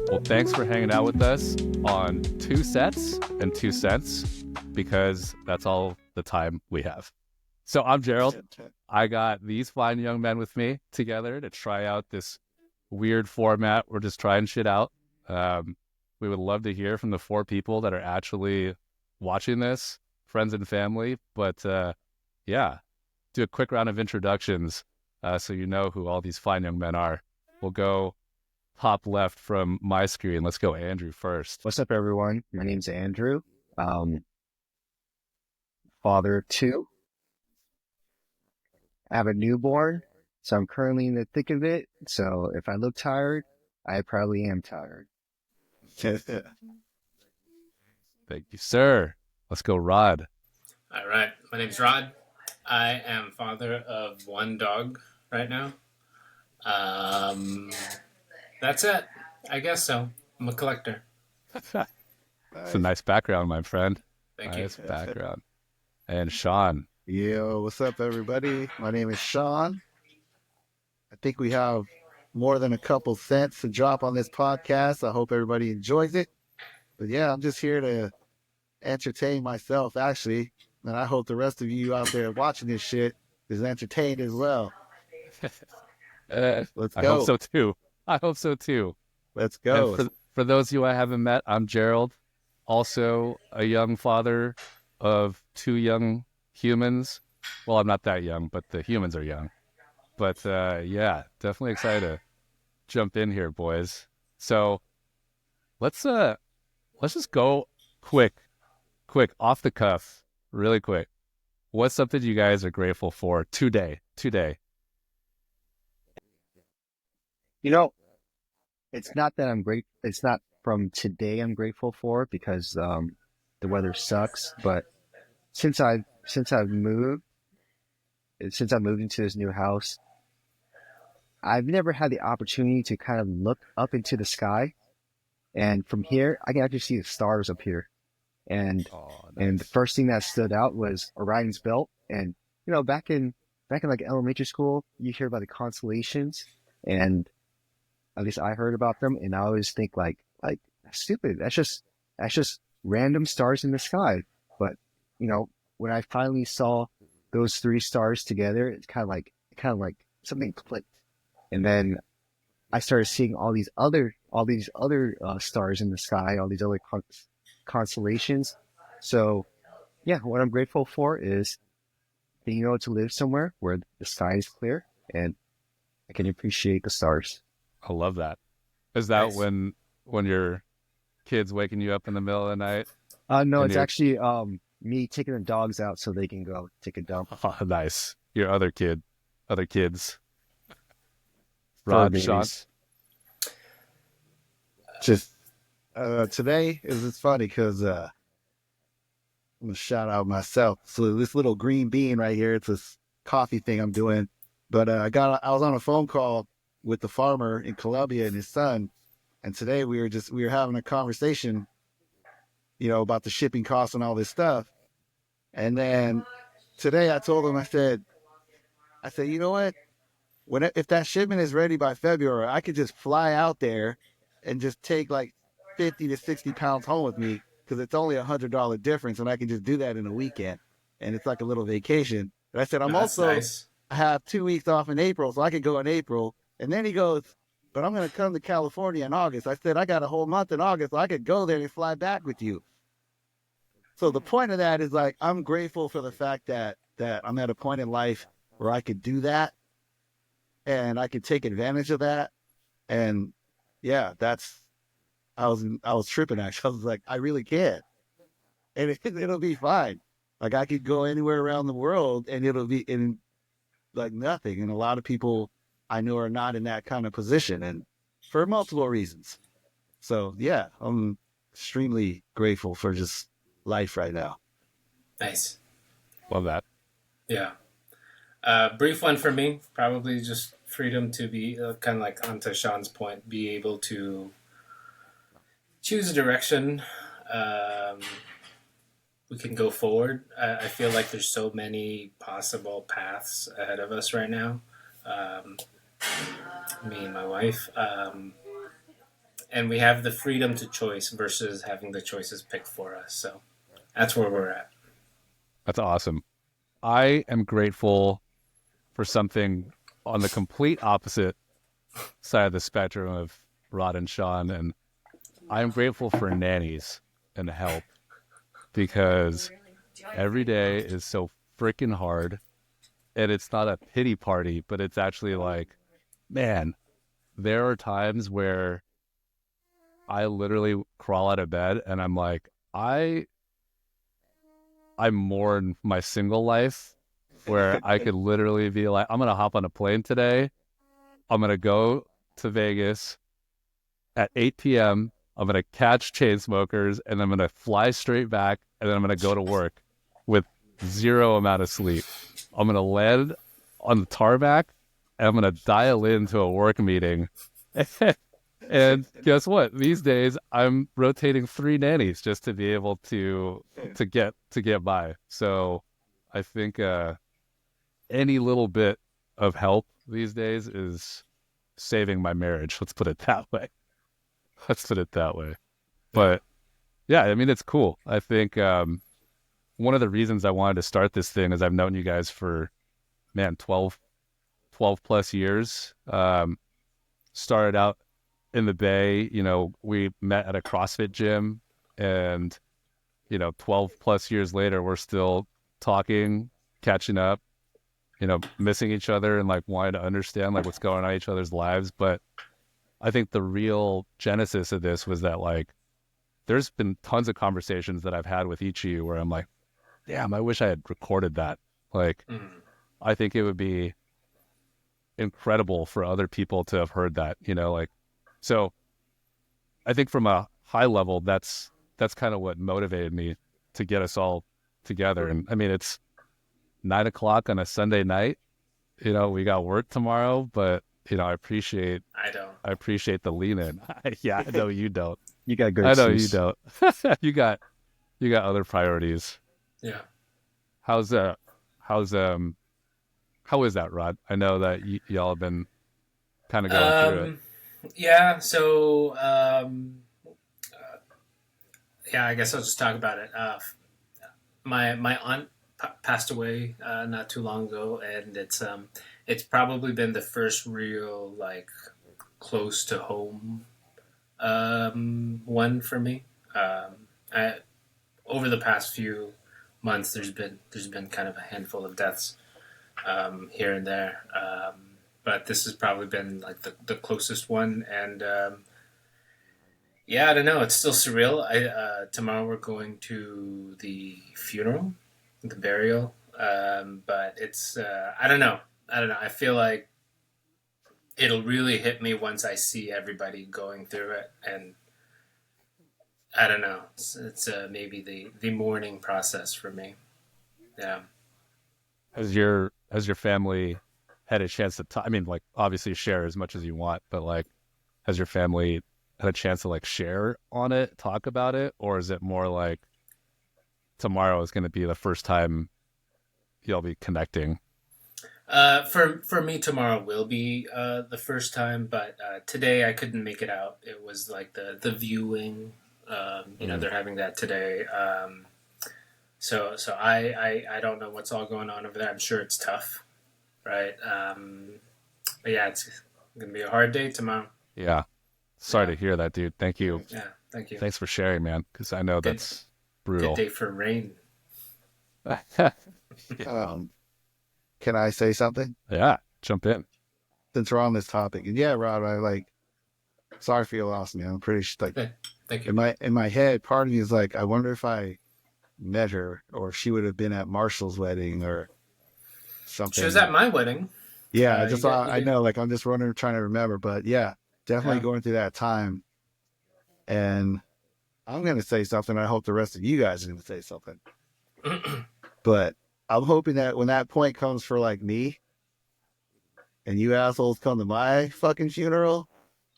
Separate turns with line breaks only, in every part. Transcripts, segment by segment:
Well, thanks for hanging out with us on 2 sets and 2 cents, because that's all the time we have. So I'm Gerald. I got these fine young men with me together to try out this weird format. We're just trying shit out. We would love to hear from the 4 people that are actually watching this, friends and family. But yeah, do a quick round of introductions so you know who all these fine young men are. We'll go top left from my screen. Let's go Andrew first.
What's up, everyone? My name's Andrew. Father of 2. I have a newborn, so I'm currently in the thick of it. So if I look tired, I probably am tired.
Thank you, sir. Let's go Rod.
All right. My name's Rod. I am father of 1 dog right now. That's it. I guess so. I'm a collector.
It's a nice background, my friend.
Thank
nice
you.
background. And Sean.
Yo, what's up, everybody? My name is Sean. I think we have more than a couple cents to drop on this podcast. I hope everybody enjoys it. But yeah, I'm just here to entertain myself, actually. And I hope the rest of you out there watching this shit is entertained as well. Let's go.
I hope so too.
Let's go.
And for those of you I haven't met, I'm Gerald, also a young father of 2 young humans. Well, I'm not that young, but the humans are young. But yeah, definitely excited to jump in here, boys. So let's just go quick, off the cuff, really quick. What's something you guys are grateful for today?
You know, it's not that I'm great. It's not from today I'm grateful for, because the weather sucks. But since I've moved into this new house, I've never had the opportunity to kind of look up into the sky, and from here I can actually see the stars up here. And and the first thing that stood out was Orion's Belt. And you know, back in like elementary school, you hear about the constellations, and at least I heard about them, and I always think like that's stupid. That's just random stars in the sky. But you know, when I finally saw those 3 stars together, it's kind of like something clicked. And then I started seeing all these other stars in the sky, all these other constellations. So yeah, what I'm grateful for is being able to live somewhere where the sky is clear and I can appreciate the stars.
I love that. Is that
Nice.
when your kid's waking you up in the middle of the night?
No,
And
it's
you're-
actually me taking the dogs out so they can go take a dump.
Oh, nice. Your other kids.
Fur
Rod,
babies.
Sean.
Just today it's funny because I'm gonna shout out myself. So this little green bean right here, it's this coffee thing I'm doing. But I was on a phone call with the farmer in Colombia and his son, and today we were having a conversation, you know, about the shipping costs and all this stuff. And then today I told him, I said, you know what? If that shipment is ready by February, I could just fly out there and just take like 50 to 60 pounds home with me, because it's only $100 difference, and I can just do that in a weekend, and it's like a little vacation. But I said,
That's nice.
I have 2 weeks off in April, so I could go in April. And then he goes, but I'm going to come to California in August. I said, I got a whole month in August, so I could go there and fly back with you. So the point of that is, like, I'm grateful for the fact that I'm at a point in life where I could do that and I could take advantage of that. And yeah, I was tripping, actually. I was like, I really can. And it'll be fine. Like, I could go anywhere around the world and it'll be in like nothing. And a lot of people I know are not in that kind of position, and for multiple reasons. So yeah, I'm extremely grateful for just life right now.
Nice.
Love that.
Yeah. Brief one for me, probably just freedom to be kind of like onto Sean's point, be able to choose a direction. We can go forward. I feel like there's so many possible paths ahead of us right now. me and my wife. And we have the freedom to choice versus having the choices picked for us. So that's where we're at.
That's awesome. I am grateful for something on the complete opposite side of the spectrum of Rod and Sean, and I'm grateful for nannies and help, because every day is so freaking hard, and it's not a pity party, but it's actually like, man, there are times where I literally crawl out of bed and I'm like, I mourn my single life, where I could literally be like, I'm going to hop on a plane today. I'm going to go to Vegas at 8 p.m. I'm going to catch Chainsmokers, and I'm going to fly straight back, and then I'm going to go to work with zero amount of sleep. I'm going to land on the tarmac, and I'm going to dial into a work meeting. And guess what? These days, I'm rotating 3 nannies just to be able to get by. So I think any little bit of help these days is saving my marriage. Let's put it that way. But yeah, I mean, it's cool. I think one of the reasons I wanted to start this thing is I've known you guys for, man, 12 plus years. Started out in the Bay, we met at a CrossFit gym, and 12 plus years later, we're still talking, catching up, missing each other, and like wanting to understand like what's going on in each other's lives. But I think the real genesis of this was that, like, there's been tons of conversations that I've had with each of you where I'm like, damn, I wish I had recorded that. Like, I think it would be incredible for other people to have heard that, like. So I think from a high level, that's kind of what motivated me to get us all together. And I mean, it's 9:00 on a Sunday night. We got work tomorrow, but I appreciate the lean in. Yeah, I know you don't.
You got good.
I know you don't. you got other priorities.
Yeah.
How is that, Rod? I know that y'all have been kind of going through it.
Yeah, so I guess I'll just talk about it. My aunt passed away not too long ago, and it's probably been the first real, like, close to home one for me. Over the past few months, there's been kind of a handful of deaths here and there. But this has probably been like the closest one, and I don't know. It's still surreal. Tomorrow we're going to the funeral, the burial, but it's I don't know. I feel like it'll really hit me once I see everybody going through it, and I don't know. It's maybe the mourning process for me. Yeah.
Has your family had a chance to talk? I mean, like, obviously share as much as you want, but like, has your family had a chance to like share on it, talk about it, or is it more like tomorrow is going to be the first time you'll be connecting?
For me, tomorrow will be the first time, but today I couldn't make it out. It was like the viewing. They're having that today. So I don't know what's all going on over there. I'm sure it's tough. Right. But yeah, it's going to be a hard day tomorrow.
Yeah. Sorry to hear that, dude. Thank you.
Yeah. Thank you.
Thanks for sharing, man. Because I know that's brutal.
Good day for rain.
Can I say something?
Yeah. Jump in.
Since we're on this topic. And yeah, Rod, sorry for your loss, man. I'm pretty sure,
Thank you.
In my head, part of me is like, I wonder if I met her, or she would have been at Marshall's wedding or something.
She was at my wedding.
Yeah, I know, like, I'm just wondering, trying to remember, but yeah, definitely going through that time. And I'm going to say something. I hope the rest of you guys are going to say something. But I'm hoping that when that point comes for like me and you assholes come to my fucking funeral,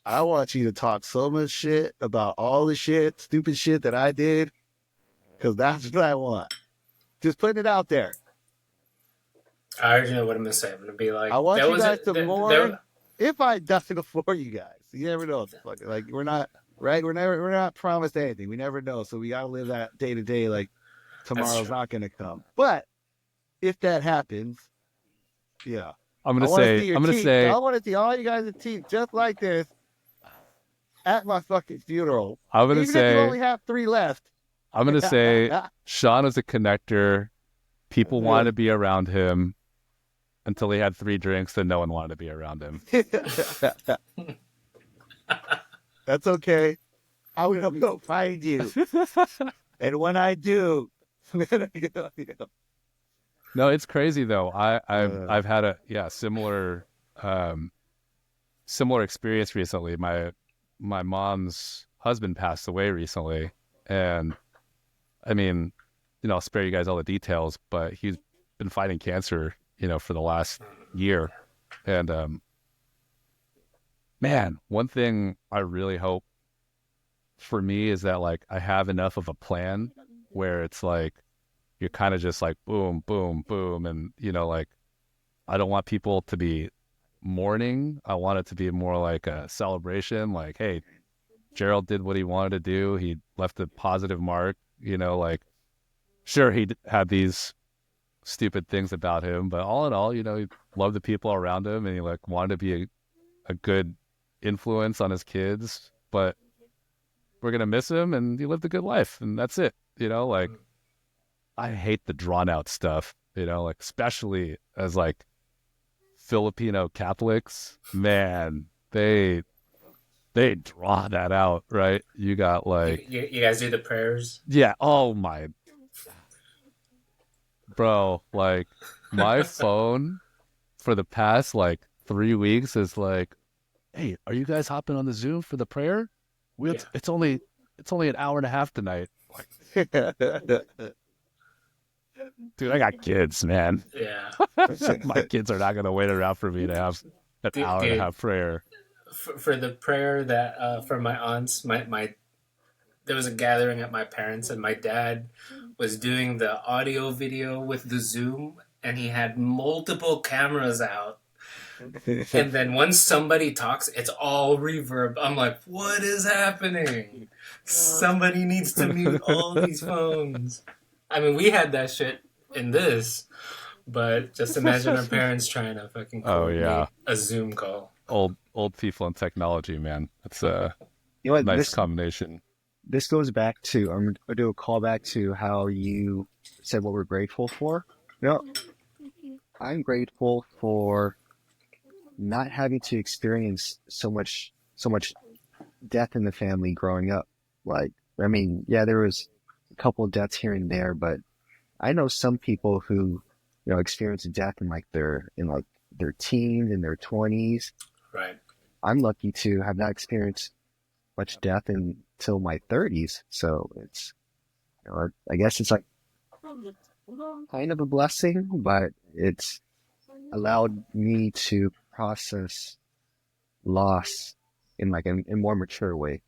I want you to talk so much shit about all the stupid shit that I did. Because that's what I want. Just putting it out there.
I already know what I'm going to say. I'm going to be like,
I want you guys to mourn if I die before you guys, you never know. Like we're not right. We're not promised anything. We never know. So we gotta live that day to day. Like tomorrow's
true.
not gonna come. But if that happens, yeah,
I'm
I
gonna
want to
say,
see your
I'm gonna
teeth.
say,
I want to see all you guys' teeth just like this at my fucking funeral.
I'm gonna
Even if you
say,
only have 3 left.
I'm gonna say, Sean is a connector. People wanted to be around him until he had 3 drinks, then no one wanted to be around him.
That's okay. I will go find you. And when I do,
No, it's crazy though.
Uh.
I've had a similar similar experience recently. My mom's husband passed away recently, and I mean, I'll spare you guys all the details, but he's been fighting cancer, for the last year. And man, one thing I really hope for me is that like I have enough of a plan where it's like you're kind of just like boom, boom, boom, and like I don't want people to be mourning. I want it to be more like a celebration. Like, hey, Gerald did what he wanted to do. He left a positive mark. Like sure he had these stupid things about him, but all in all, he loved the people around him, and he like wanted to be a good influence on his kids. But we're gonna miss him, and he lived a good life, and that's it. Like I hate the drawn out stuff. Like especially as like Filipino Catholics, man, they draw that out, right? You got like,
You guys do the prayers?
yeah, oh my, bro, like my phone for the past like 3 weeks is like, hey, are you guys hopping on the Zoom for the prayer? It's only an hour and a half tonight. Like, dude, I got kids, man.
Yeah.
My kids are not gonna wait around for me to have an hour and a half prayer.
For the prayer that for my aunts, my there was a gathering at my parents, and my dad was doing the audio video with the Zoom, and he had multiple cameras out. And then once somebody talks, it's all reverb. I'm like, what is happening? Somebody needs to mute all these phones. I mean, we had that shit in this, but just imagine our parents trying to fucking coordinate a Zoom call.
Old people and technology, man. It's a nice combination.
This goes back to, I'm going to do a callback to how you said what we're grateful for. I'm grateful for not having to experience so much death in the family growing up. Like, I mean, yeah, there was a couple of deaths here and there, but I know some people who, experience death in their teens, in their 20s.
Right.
I'm lucky to have not experienced much death until my 30s. So it's, I guess it's like kind of a blessing, but it's allowed me to process loss in like a more mature way.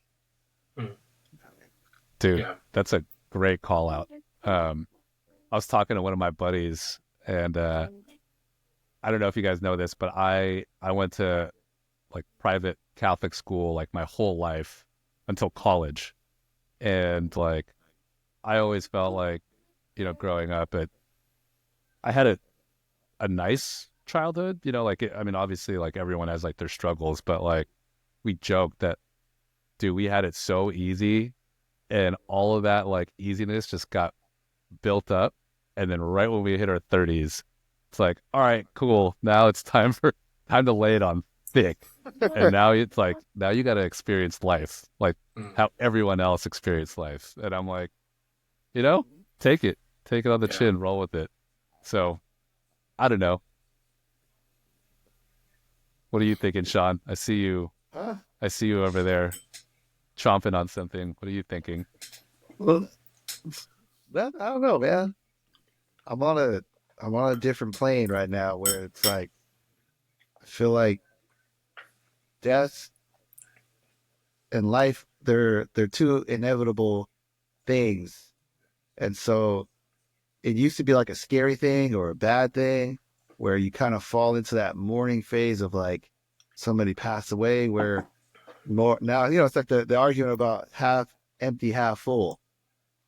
Dude, that's a great call out. I was talking to one of my buddies, and I don't know if you guys know this, but I went to like private Catholic school like my whole life until college. And like I always felt like, growing up, I had a nice childhood, I mean, obviously like everyone has like their struggles, but like we joked that, dude, we had it so easy, and all of that like easiness just got built up. And then right when we hit our 30s, it's like, all right, cool. Now it's time to lay it on thick. And now it's like, now you got to experience life like how everyone else experienced life. And I'm like, take it on the chin, roll with it. So I don't know. What are you thinking, Sean? I see you over there chomping on something. What are you thinking?
Well, I don't know, man. I'm on a different plane right now where it's like I feel like death and life, they're two inevitable things. And so it used to be like a scary thing or a bad thing where you kind of fall into that mourning phase of like, somebody passed away where more now, it's like the argument about half empty, half full.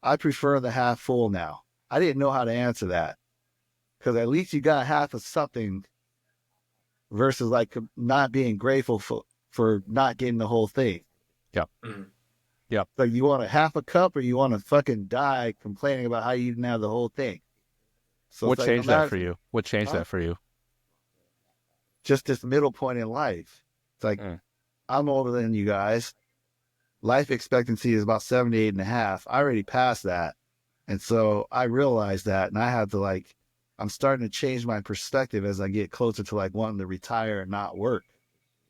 I prefer the half full now. I didn't know how to answer that because at least you got half of something versus like not being grateful for not getting the whole thing.
Yep.
Mm.
Yep.
Like you want a half a cup or you want to fucking die complaining about how you didn't have the whole thing. So
What
it's like,
changed
no matter-
that for you? What changed
Huh?
that for you?
Just this middle point in life. It's like, I'm older than you guys. Life expectancy is about 78 and a half. I already passed that. And so I realized that, and I had to like, I'm starting to change my perspective as I get closer to like wanting to retire and not work.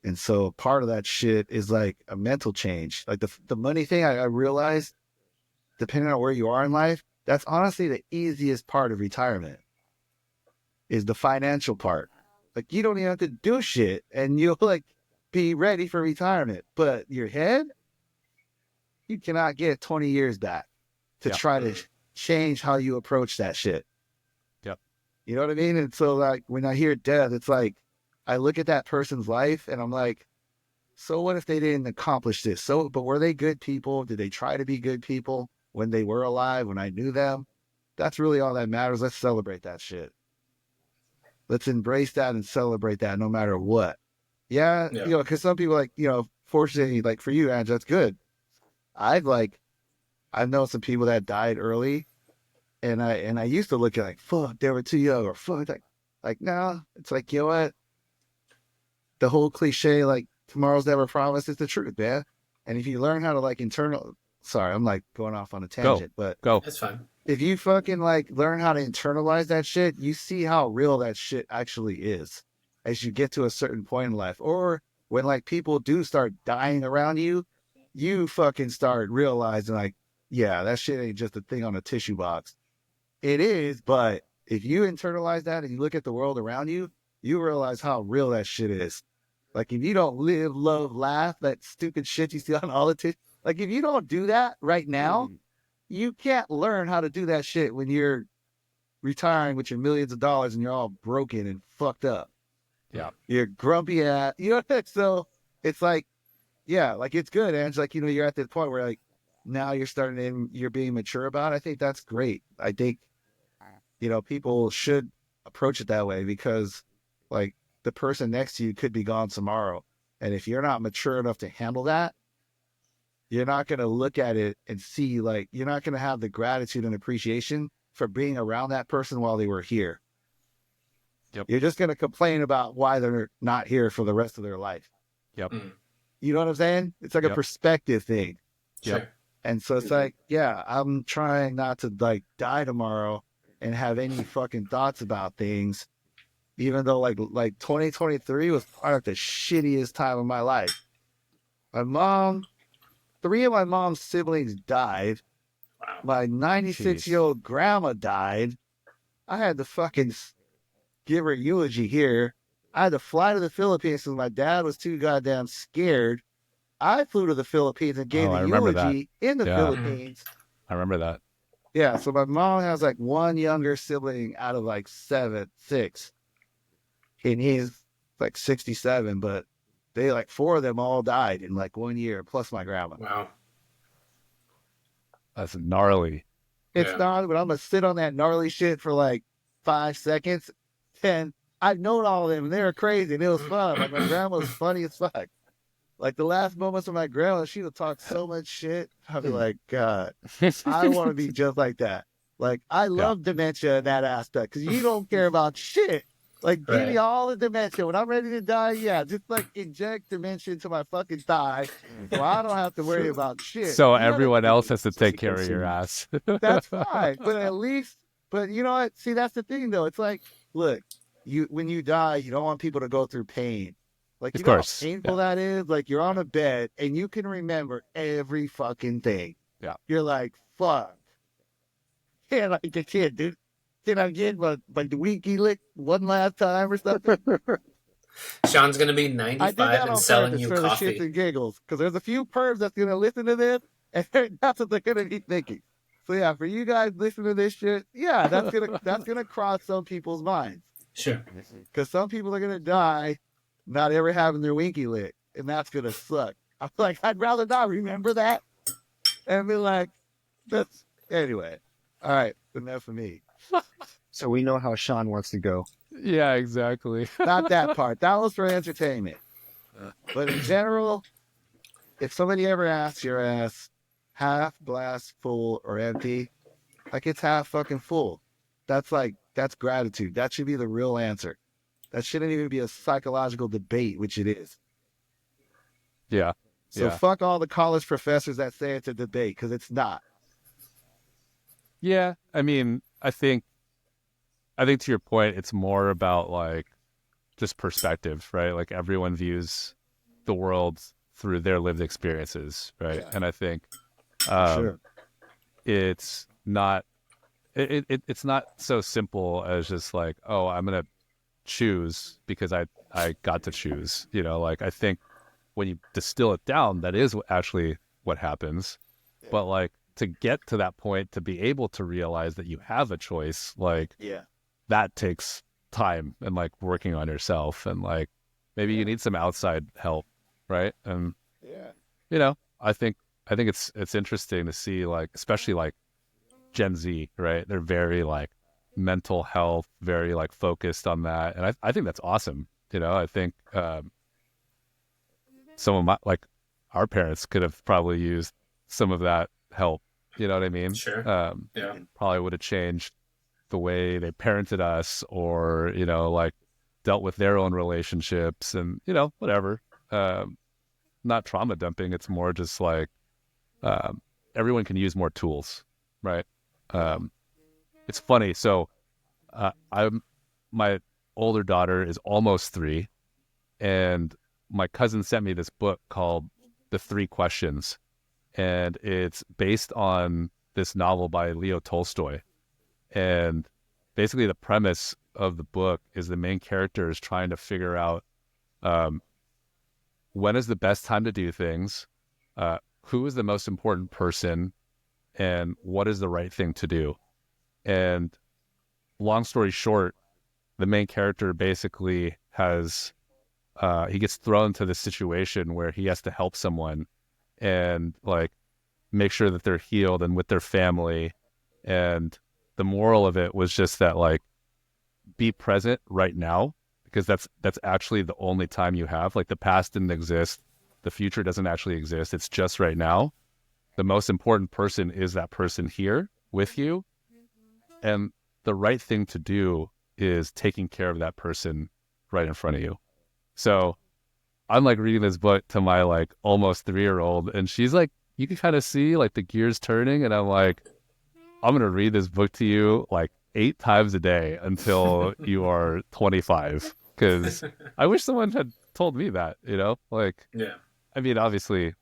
And so part of that shit is like a mental change. Like the money thing, I realized, depending on where you are in life, that's honestly the easiest part of retirement is the financial part. Like you don't even have to do shit and you'll like be ready for retirement. But your head, you cannot get 20 years back to try to change how you approach that shit.
Yep.
You know what I mean? And so like when I hear death, it's like I look at that person's life and I'm like, so what if they didn't accomplish this? So, but were they good people? Did they try to be good people when they were alive, when I knew them? That's really all that matters. Let's celebrate that shit. Let's embrace that and celebrate that no matter what. Yeah. Because some people like, fortunately, like for you, Ange, that's good. I've known some people that died early and I used to look at like, fuck, they were too young or fuck, like, no, it's like, you know what? The whole cliche, like tomorrow's never promised is the truth, man. And if you learn how to like sorry, I'm like going off on a tangent, but
Go.
That's fine.
if you fucking like learn how to internalize that shit, you see how real that shit actually is as you get to a certain point in life. Or when like people do start dying around you, you fucking start realizing like, yeah, that shit ain't just a thing on a tissue box. It is, but if you internalize that and you look at the world around you, you realize how real that shit is. Like if you don't live, love, laugh, that stupid shit you see on all the tissue, like if you don't do that right now, you can't learn how to do that shit when you're retiring with your millions of dollars and you're all broken and fucked up.
Yeah.
You're grumpy at, so it's like, yeah, like it's good. And it's like, you're at this point where like now you're being mature about it. I think that's great. I think, people should approach it that way because like the person next to you could be gone tomorrow. And if you're not mature enough to handle that, you're not going to look at it and see like, you're not going to have the gratitude and appreciation for being around that person while they were here.
Yep.
You're just going to complain about why they're not here for the rest of their life.
Yep.
You know what I'm saying? It's like a perspective thing.
Sure.
Yep.
And so it's like, yeah, I'm trying not to like die tomorrow and have any fucking thoughts about things, even though like 2023 was part of the shittiest time of my life. Three of my mom's siblings died.
Wow.
My 96-year-old grandma died. I had to fucking give her eulogy here. I had to fly to the Philippines because my dad was too goddamn scared. I flew to the Philippines and gave
I
the
remember
eulogy in the Philippines.
I remember that.
Yeah, so my mom has like one younger sibling out of like six. And he's like 67, but they like four of them all died in like 1 year, plus my grandma.
Wow.
That's gnarly.
It's
Yeah.
not, but I'm going to sit on that gnarly shit for like 5 seconds. And I've known all of them, and they were crazy, and it was fun. Like, my grandma was funny as fuck. Like, the last moments of my grandma, she would talk so much shit. I'd be like, God, I want to be just like that. Like, I love dementia in that aspect, because you don't care about shit. Like, give me
Right.
all the dementia. When I'm ready to die, yeah, just, like, inject dementia into my fucking thigh, so I don't have to worry about shit.
So
You know what I
everyone
mean?
else has to take care of your ass.
That's fine. But at least, but you know what? See, that's the thing, though. It's like, look, when you die, you don't want people to go through pain. Like,
Of
you know
course,
how painful that is? Like, you're on a bed and you can remember every fucking thing.
Yeah.
You're like, fuck. Yeah, like, I can't, dude. Can I get my winky lick one last time or something?
Sean's gonna be
I did
95
that on
and selling
purpose
you
for the shits
coffee.
and giggles, because there's a few pervs that's going to listen to this, and that's what they're going to be thinking. So yeah, for you guys listening to this shit, yeah, that's gonna cross some people's minds,
Sure.
because some people are gonna die not ever having their winky lick, and that's gonna suck. I'm like, I'd rather not remember that and be like, that's anyway. All right, enough of me.
So we know how Sean wants to go.
Yeah, exactly.
Not that part. That was for entertainment. But in general, if somebody ever asks your ass half glass full or empty, like it's half fucking full. That's gratitude. That should be the real answer. That shouldn't even be a psychological debate, which it is.
Yeah.
So
Yeah.
fuck all the college professors that say it's a debate, because it's not.
Yeah, I mean, I think to your point, it's more about like just perspective, right? Like everyone views the world through their lived experiences, right?
Yeah.
And I think
Sure.
it's not it's not so simple as just like, oh, I'm gonna choose because I got to choose. You know, like I think when you distill it down, that is actually what happens.
Yeah.
But like to get to that point, to be able to realize that you have a choice, like
Yeah.
that takes time and like working on yourself, and like maybe you need some outside help, right? And
Yeah.
you know, I think it's interesting to see, like, especially like Gen Z, right? They're very like mental health, very like focused on that, and I think that's awesome. You know, I think some of my, like, our parents could have probably used some of that help. You know what I mean?
Sure. Yeah.
Probably would have changed the way they parented us, or you know, like dealt with their own relationships, and you know, whatever. Not trauma dumping. It's more just like everyone can use more tools, right? It's funny. So my older daughter is almost 3, and my cousin sent me this book called The 3 Questions, and it's based on this novel by Leo Tolstoy. And basically the premise of the book is the main character is trying to figure out when is the best time to do things, who is the most important person, and what is the right thing to do. And long story short, the main character basically has he gets thrown into this situation where he has to help someone and like make sure that they're healed and with their family. And the moral of it was just that, like, be present right now, because that's actually the only time you have. Like, the past didn't exist, the future doesn't actually exist. It's just right now. The most important person is that person here with you, and the right thing to do is taking care of that person right in front of you. So I'm like reading this book to my like almost 3-year-old, and she's like, you can kind of see like the gears turning, and I'm like, I'm going to read this book to you like 8 times a day until you are 25. Because I wish someone had told me that, you know? Like,
Yeah.
I mean, obviously,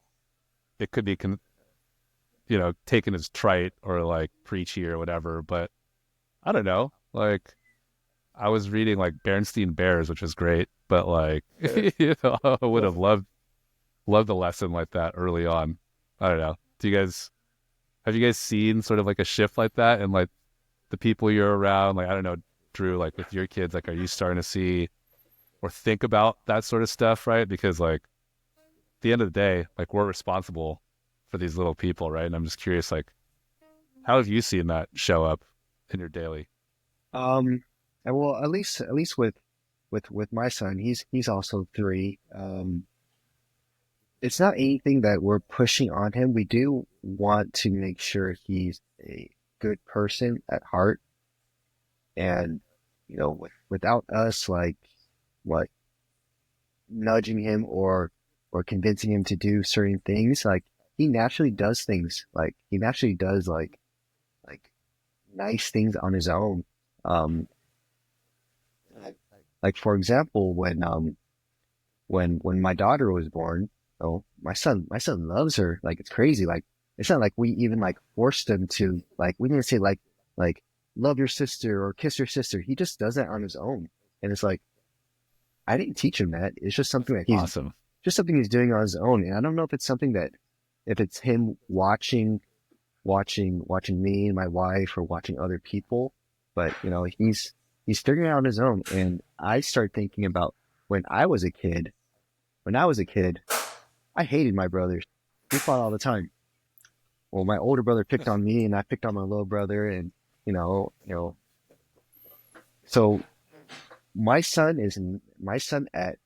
it could be, taken as trite or like preachy or whatever, but I don't know. Like, I was reading like Bernstein Bears, which was great, but like, you know, I would have loved a lesson like that early on. I don't know. Have you guys seen sort of like a shift like that in like the people you're around? Like, I don't know, Drew, like with your kids, like, are you starting to see or think about that sort of stuff, right? Because like at the end of the day, like, we're responsible for these little people, right? And I'm just curious, like, how have you seen that show up in your daily?
Well, at least with my son, he's also 3. It's not anything that we're pushing on him. We do want to make sure he's a good person at heart, and you know, without us like nudging him or convincing him to do certain things, like he naturally does things. Like he naturally does like nice things on his own. Like for example, when my daughter was born, oh, my son loves her like it's crazy. Like it's not like we even like forced him to, like, we didn't say like love your sister or kiss your sister. He just does that on his own, and it's like I didn't teach him that. It's just something that he's
Awesome.
just something he's doing on his own. And I don't know if it's something that, if it's him watching me and my wife or watching other people, but you know, he's figuring it out on his own. And I start thinking about when I was a kid, I hated my brothers. We fought all the time. Well, my older brother picked on me, and I picked on my little brother, and so my son at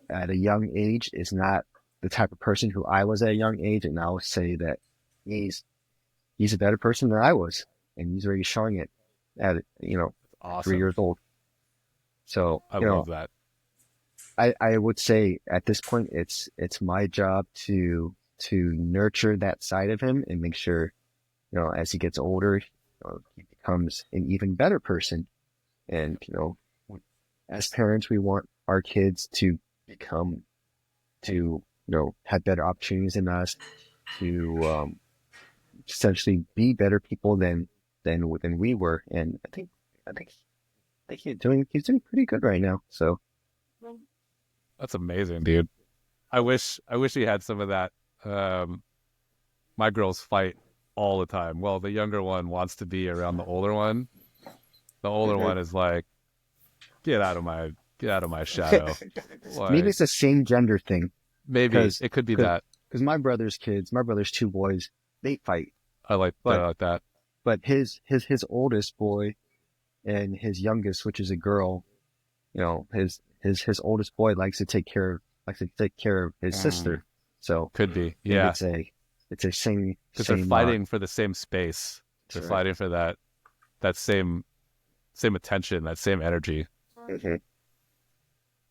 a young age is not the type of person who I was at a young age, and I'll say that he's a better person than I was, and he's already showing it at
Awesome.
3 years old. So
I love that.
I would say at this point it's my job to nurture that side of him and make sure, as he gets older, he becomes an even better person. And, as parents, we want our kids to have better opportunities than us, to essentially be better people than we were. And I think he's doing pretty good right now. So
That's amazing, dude. I wish he had some of that. My girls fight all the time. Well, the younger one wants to be around the older one. The older one is like, get out of my shadow. Like,
maybe it's the same gender thing.
maybe it could be that.
Because my brother's 2 boys, they fight.
I like that.
But his oldest boy and his youngest, which is a girl, his oldest boy likes to take care of his sister. So
Could be. Yeah.
it's a same,
Because they're fighting for the same space. They're
That's right.
fighting for that same attention, that same energy.
Mhm.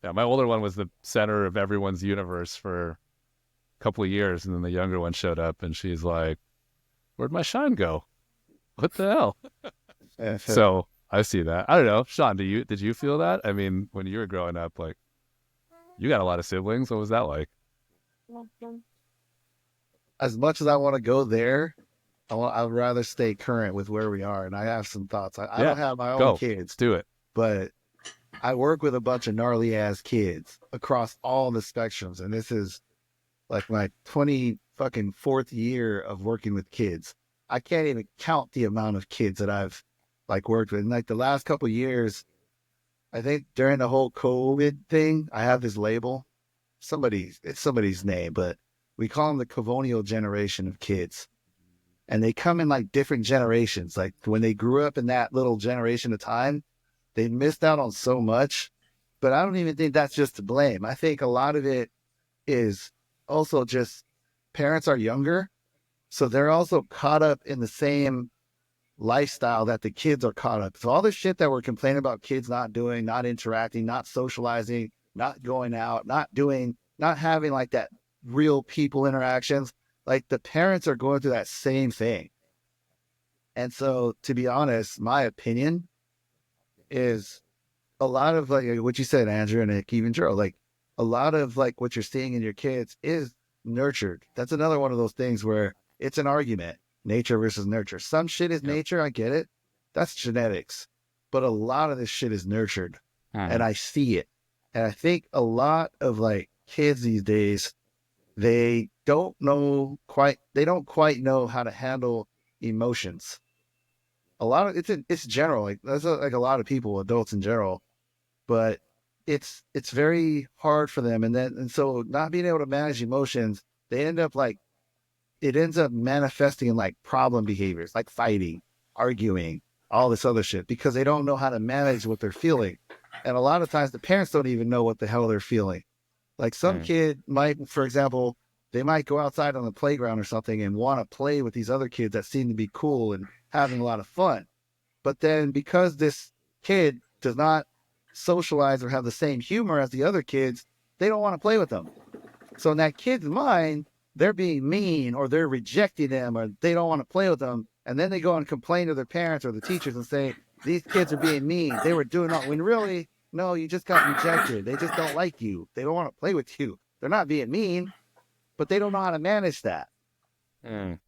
Yeah, my older one was the center of everyone's universe for a couple of years, and then the younger one showed up, and she's like, "Where'd my shine go? What the hell?" So I see that. I don't know, Sean. Did you feel that? I mean, when you were growing up, like, you got a lot of siblings. What was that like?
As much as I want to go there, I'd rather stay current with where we are. And I have some thoughts. I
Yeah,
don't have my own
Go.
kids,
Let's do it.
but I work with a bunch of gnarly ass kids across all the spectrums. And this is like my 4th year of working with kids. I can't even count the amount of kids that I've like worked with. And like the last couple of years, I think during the whole COVID thing, I have this label. It's somebody's name, but we call them the Covonial generation of kids. And they come in like different generations. Like when they grew up in that little generation of time, they missed out on so much. But I don't even think that's just to blame. I think a lot of it is also just parents are younger. So they're also caught up in the same lifestyle that the kids are caught up. So all this shit that we're complaining about kids not doing, not interacting, not socializing, not going out, not having like that real people interactions, like the parents are going through that same thing. And so to be honest, my opinion is a lot of like what you said, Andrew, and Nick, even Joe, like a lot of like what you're seeing in your kids is nurtured. That's another one of those things where it's an argument, nature versus nurture. Some shit is nature. I get it. That's genetics. But a lot of this shit is nurtured and I see it. And I think a lot of like kids these days, they don't quite know how to handle emotions. A lot of it's general, like there's like a lot of people, adults in general, but it's very hard for them. And so not being able to manage emotions, it ends up manifesting in like problem behaviors, like fighting, arguing, all this other shit, because they don't know how to manage what they're feeling. And a lot of times the parents don't even know what the hell they're feeling. Like some kid might, for example, they might go outside on the playground or something and want to play with these other kids that seem to be cool and having a lot of fun. But then because this kid does not socialize or have the same humor as the other kids, they don't want to play with them. So in that kid's mind, they're being mean or they're rejecting them or they don't want to play with them. And then they go and complain to their parents or the teachers and say, these kids are being mean. They were doing all, when really, no, you just got rejected. They just don't like you. They don't want to play with you. They're not being mean, but they don't know how to manage that. And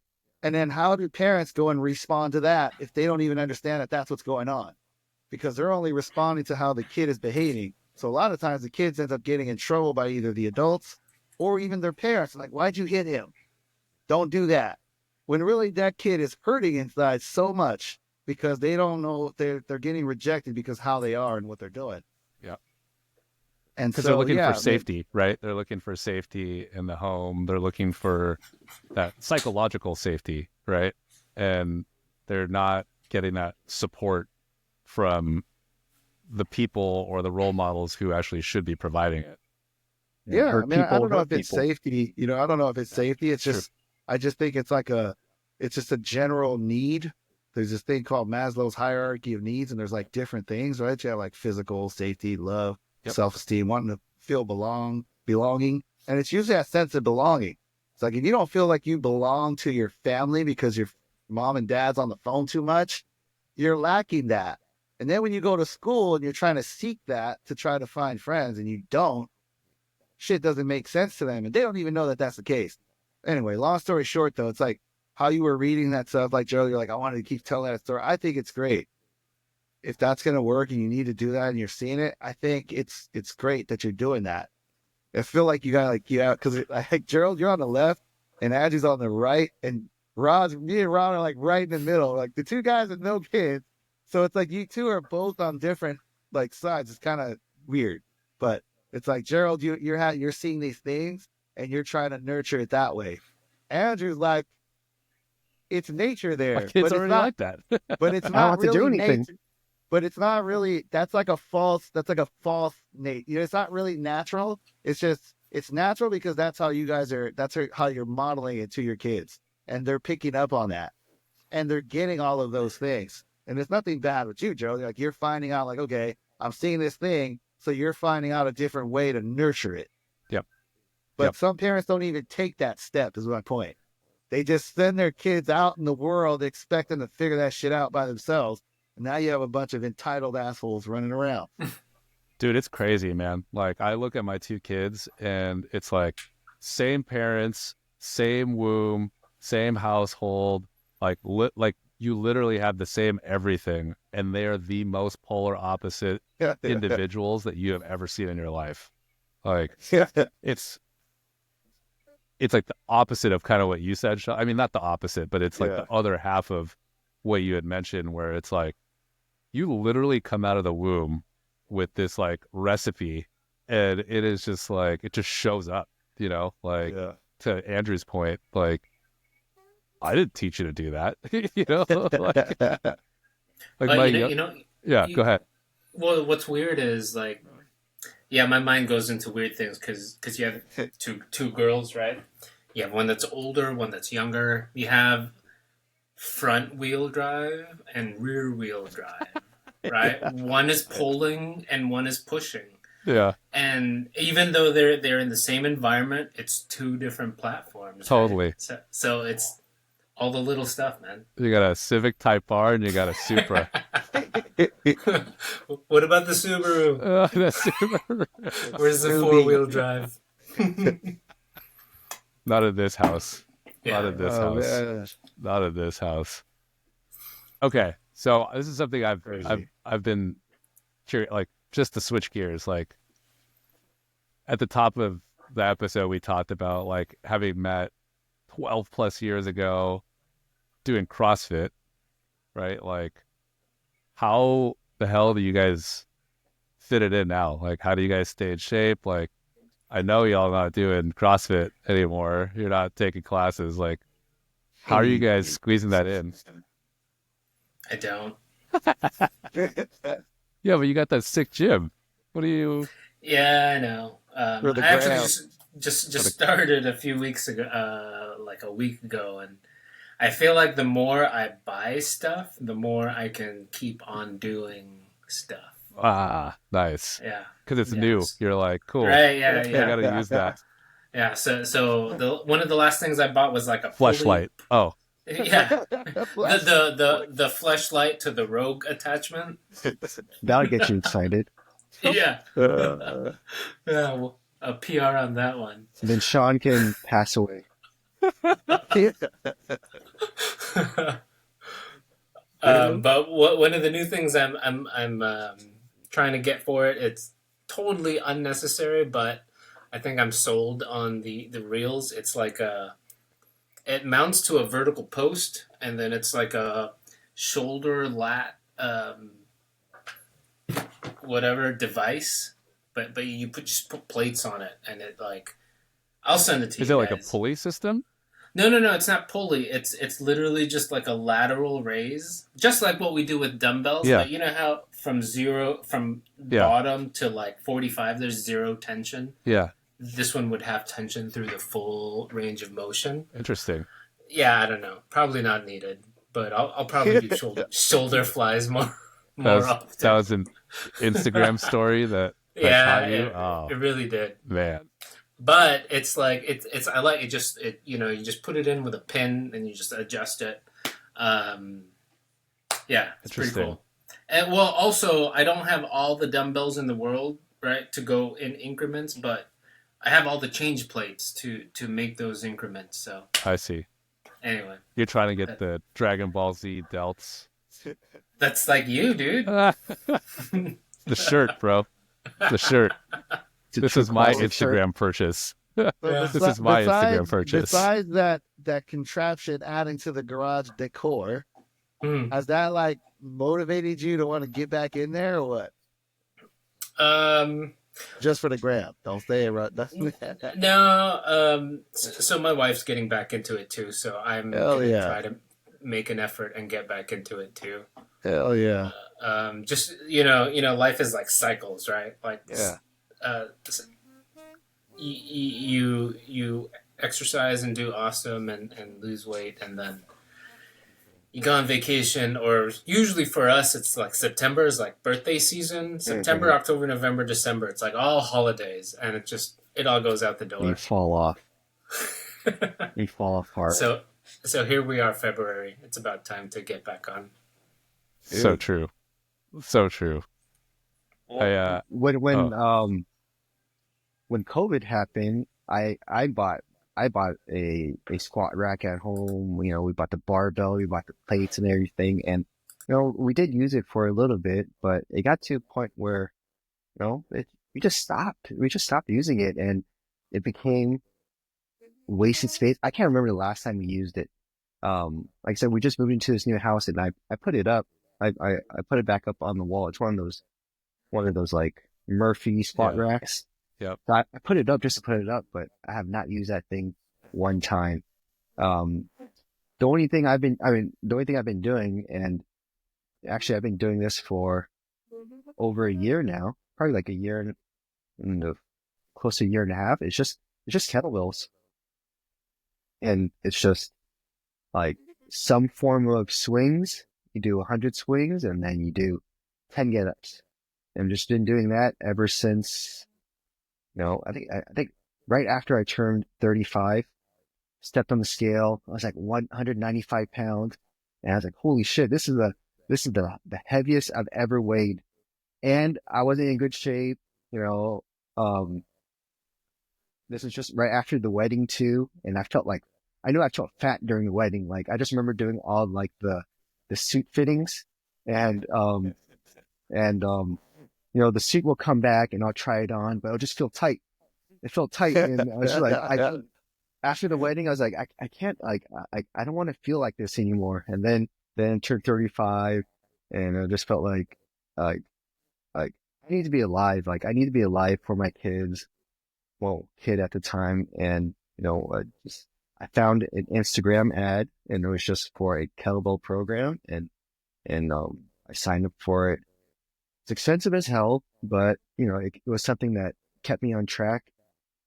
then how do parents go and respond to that if they don't even understand that that's what's going on? Because they're only responding to how the kid is behaving. So a lot of times the kids end up getting in trouble by either the adults or even their parents. Like, why'd you hit him? Don't do that. When really that kid is hurting inside so much because they don't know they're getting rejected because how they are and what they're doing.
Yeah.
And
Because they're
so,
looking
yeah,
for safety, right? They're looking for safety in the home. They're looking for that psychological safety, right? And they're not getting that support from the people or the role models who actually should be providing it.
yeah, I
Hurt
mean, I
people
don't know
hurt
if it's
people.
safety. I don't know if it's safety. It's
True.
just, I just think it's just a general need. There's this thing called Maslow's hierarchy of needs, and there's like different things, right? You have like physical, safety, love,
Yep.
self-esteem, wanting to feel belonging. And it's usually that sense of belonging. It's like, if you don't feel like you belong to your family because your mom and dad's on the phone too much, you're lacking that. And then when you go to school and you're trying to seek that to try to find friends and you don't, shit doesn't make sense to them. And they don't even know that that's the case. Anyway, long story short, though, it's like how you were reading that stuff, like Joe, you're like, I wanted to keep telling that story. I think it's great. If that's going to work and you need to do that and you're seeing it, I think it's great that you're doing that. I feel like you got because like Gerald, you're on the left and Andrew's on the right, and me and Ron are like right in the middle, like the two guys with no kids. So it's like you two are both on different like sides. It's kind of weird, but it's like, Gerald, you're seeing these things and you're trying to nurture it that way. Andrew's like, it's nature
My
there,
kids
but it's
already
not.
like that.
But it's
I don't
not
have to do
really
anything.
nature. But it's not really. That's like a false nature. It's not really natural. It's natural because that's how you guys are. That's how you're modeling it to your kids, and they're picking up on that, and they're getting all of those things. And there's nothing bad with you, Joe. Like, you're finding out, like, okay, I'm seeing this thing, so you're finding out a different way to nurture it.
Yep.
But
Yep.
some parents don't even take that step. Is my point. They just send their kids out in the world, expect them to figure that shit out by themselves. And now you have a bunch of entitled assholes running around.
Dude, it's crazy, man. Like, I look at my two kids and it's like same parents, same womb, same household, like you literally have the same everything, and they are the most polar opposite individuals that you have ever seen in your life. Like, it's like the opposite of kind of what you said, Sean. I mean, not the opposite, but it's like the other half of what you had mentioned, where it's like you literally come out of the womb with this like recipe, and it is just like, it just shows up, like to Andrew's point, like, I didn't teach you to do that, yeah, go ahead.
Well, what's weird is like, yeah, my mind goes into weird things because you have two girls, right? You have one that's older, one that's younger. You have front wheel drive and rear wheel drive, right?
Yeah.
One is pulling and one is pushing.
Yeah.
And even though they're in the same environment, it's two different platforms.
Totally.
Right? So it's all the little stuff, man.
You got a Civic Type R and you got a Supra.
What about the Subaru?
The Subaru.
Where's the four-wheel drive?
Not in this house.
Yeah.
Not in this house.
Man.
Not in this house. Okay, so this is something I've been curious, like, just to switch gears. Like, at the top of the episode, we talked about like having met 12 plus years ago, doing CrossFit, right? Like, how the hell do you guys fit it in now? Like, how do you guys stay in shape? Like, I know y'all not doing CrossFit anymore. You're not taking classes. Like, how are you guys squeezing that in?
I don't.
Yeah, but you got that sick gym. What do you?
Yeah, I know.
For the
I actually
gram.
just started a few weeks ago, like a week ago, and I feel like the more I buy stuff, the more I can keep on doing stuff.
Ah, nice.
Yeah,
Because it's
Yeah,
new.
it's-
You're like, cool.
right. Yeah,
I
yeah,
gotta use that
yeah. So one of the last things I bought was like a
fleshlight. Oh,
Yeah, the fleshlight to the Rogue attachment.
That'll get you excited.
Yeah,
Uh,
yeah. Well, a PR on that one.
And then Sean can pass away.
But one of the new things I'm trying to get for it, it's totally unnecessary, but I think I'm sold on the reels. It's like it mounts to a vertical post, and then it's like a shoulder lat whatever device but you just put plates on it, and it like I'll send it to
Is
you
it like a
guys.
pulley system?
No, it's not pulley. It's literally just like a lateral raise, just like what we do with dumbbells.
Yeah.
Like you know how from
Yeah.
bottom to like 45, there's zero tension.
Yeah.
This one would have tension through the full range of motion.
Interesting.
Yeah, I don't know. Probably not needed, but I'll probably do shoulder flies more often.
That was an Instagram story that taught you.
It really did.
Man.
But it's like it's I like it. Just you just put it in with a pin and you just adjust it. Yeah, it's pretty
Interesting.
cool. And well, also I don't have all the dumbbells in the world, right, to go in increments, but I have all the change plates to make those increments. So
I see.
anyway,
You're trying to get the Dragon Ball Z delts.
that's like you, dude.
The shirt, bro. The shirt.
It's a
This
true
is my
quality shirt.
Instagram purchase.
Yeah.
This is my Instagram purchase.
Besides that contraption adding to the garage decor,
Hmm.
has that like motivated you to want to get back in there or what? Just for the gram. Don't say it right.
No. So my wife's getting back into it too. So I'm
Hell
gonna
yeah.
try to make an effort and get back into it too.
Hell yeah.
Just life is like cycles, right? Like
Yeah.
you exercise and do awesome and lose weight, and then you go on vacation, or usually for us it's like September is like birthday season. September, October, November, December, it's like all holidays, and it all goes out the
You
door.
fall off. You fall apart.
So here we are, February. It's about time to get back on.
So true. So true.
when COVID happened, I bought a squat rack at home. We bought the barbell, we bought the plates and everything, and we did use it for a little bit, but it got to a point where we just stopped. We just stopped using it, and it became wasted space. I can't remember the last time we used it. Like I said, we just moved into this new house, and I put it up. I put it back up on the wall. It's one of those like Murphy squat racks.
Yep.
So I put it up just to put it up, but I have not used that thing one time. The only thing I've been doing, and actually I've been doing this for over a year now, probably like a year and close to a year and a half. It's just kettlebells, and it's just like some form of swings. You do 100 swings, and then you do 10 get-ups. I've just been doing that ever since. I think right after I turned 35, stepped on the scale. I was like 195 pounds, and I was like, "Holy shit! This is the heaviest I've ever weighed." And I wasn't in good shape. This is just right after the wedding too, and I felt fat during the wedding. Like I just remember doing all like the suit fittings, and the suit will come back and I'll try it on, but it'll just feel tight. It felt tight, and I was just like, after the wedding, I was like, I can't, I don't want to feel like this anymore. And then turned 35, and I just felt like I need to be alive. Like I need to be alive for my kids. Well, kid at the time, and I found an Instagram ad, and it was just for a kettlebell program, and I signed up for it. It's expensive as hell, but it was something that kept me on track.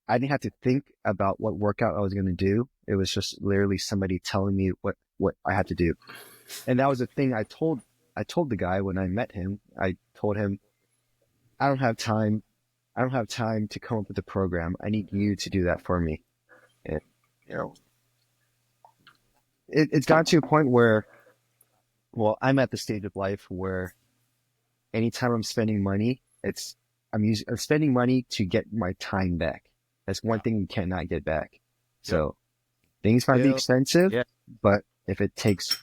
I didn't have to think about what workout I was going to do. It was just literally somebody telling me what I had to do. And that was the thing I told the guy when I met him. I told him, I don't have time to come up with a program. I need you to do that for me. And, it's gotten to a point where, well, I'm at the stage of life where anytime I'm spending money, I'm spending money to get my time back. That's one thing you cannot get back. So things might be expensive, but if it takes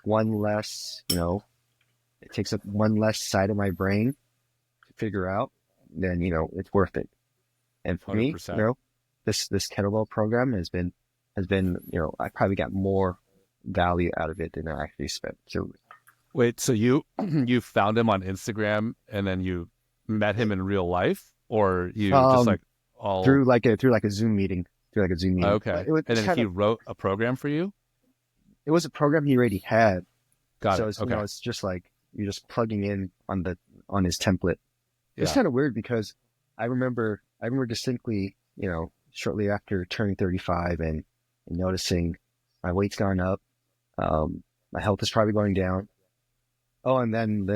one less, it takes up one less side of my brain to figure out, then, it's worth it. And for
100%.
me, this kettlebell program has been, I probably got more value out of it than I actually spent. So
Wait, so you found him on Instagram and then you met him in real life? or you just
Um,
like all
through like a Zoom meeting,
okay?
But it was
And then
kind
he
of
wrote a program for you.
it was a program he already had,
Got
so
it.
it's
Okay.
it's just like you're just plugging in on his template. It's
Yeah.
kind of weird because I remember distinctly, shortly after turning 35 and noticing my weight's gone up, my health is probably going down. Oh, and then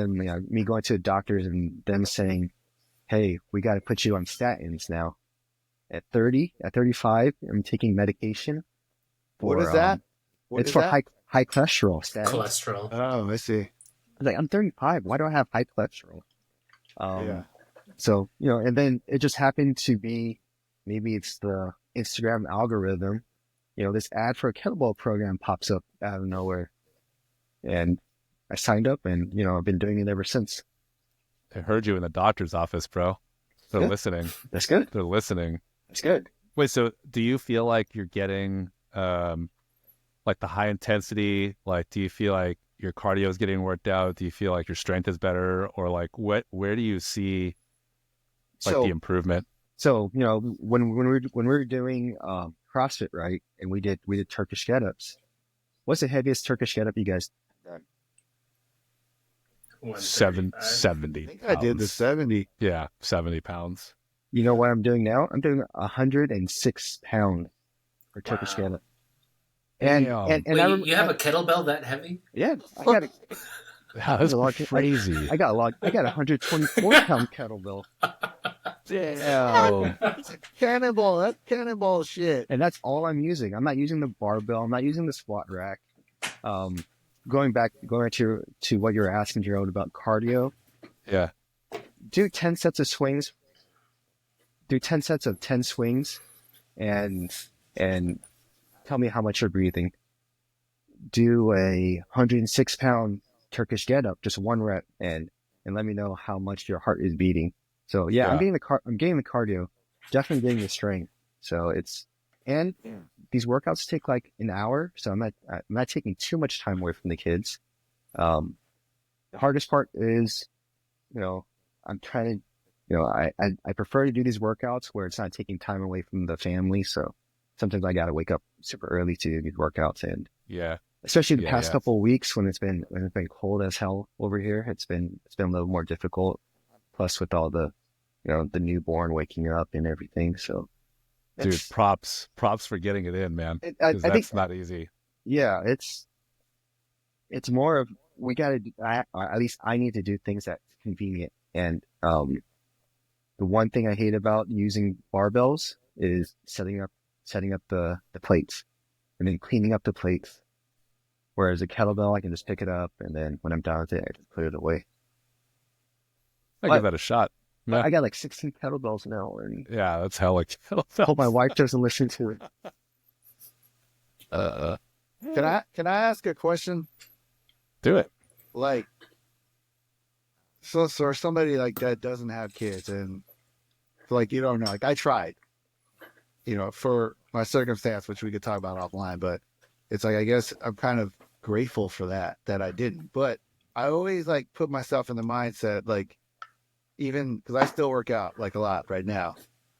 me going to the doctors and them saying, "Hey, we got to put you on statins now." At 35, I'm taking medication
What is
for
that? What
it's
is
for
that?
high cholesterol statins.
Cholesterol.
Oh, I see.
I was like, I'm 35. Why do I have high cholesterol?
Yeah.
So, and then it just happened to be, maybe it's the Instagram algorithm, this ad for a kettlebell program pops up out of nowhere. And I signed up and, I've been doing it ever since.
I heard you in the doctor's office, bro. They're
Good.
listening.
That's good.
They're listening.
That's good.
Wait, so do you feel like you're getting like the high intensity? Like, do you feel like your cardio is getting worked out? Do you feel like your strength is better, or like where do you see like the
So,
improvement?
when we were doing CrossFit, right? And we did Turkish get-ups. What's the heaviest Turkish get-up you guys done?
135.
70
I think I did the
pounds.
70.
Yeah, 70 pounds.
You know what I'm doing now? I'm doing 106 pound for Turkish
Wow.
get-up. And
Damn.
and, and
Wait,
I
you have a kettlebell that heavy?
yeah, I got a,
Wow, that's
a lot-
crazy.
I got 124 pound kettlebell,
Damn.
Cannonball. That's cannonball shit.
and that's all I'm using. I'm not using the barbell. I'm not using the squat rack. Going back to what you were asking, Gerald, about cardio.
Yeah.
Do 10 sets of swings. Do 10 sets of 10 swings, and tell me how much you're breathing. Do a 106 pound Turkish get up, just one rep, and let me know how much your heart is beating. So yeah, I'm
Yeah.
getting the cardio, definitely getting the strength. So and these workouts take like an hour, so I'm not taking too much time away from the kids. The hardest part is, I'm trying to, I prefer to do these workouts where it's not taking time away from the family. So sometimes I got to wake up super early to do these workouts, and
Yeah.
especially the
Yeah,
past
yeah.
couple of weeks when it's been cold as hell over here, it's been a little more difficult. Plus with all the, the newborn waking up and everything. So
Dude,
it's-
props for getting it in, man.
I
'Cause
think
that's not easy.
yeah, it's more of we got to. At least I need to do things that's convenient. And the one thing I hate about using barbells is setting up the plates and then cleaning up the plates. Whereas a kettlebell, I can just pick it up, and then when I'm done with it, I just put it away.
I
But-
give that a shot. Yeah.
I got like 16 kettlebells now, and
Yeah, that's hella
I hope my wife doesn't listen to it.
Can I ask a question?
Do it.
Like, so for somebody like that doesn't have kids, and like you don't know, like I tried, for my circumstance, which we could talk about offline, but it's like I guess I'm kind of grateful for that I didn't. But I always like put myself in the mindset, like, even because I still work out like a lot right now,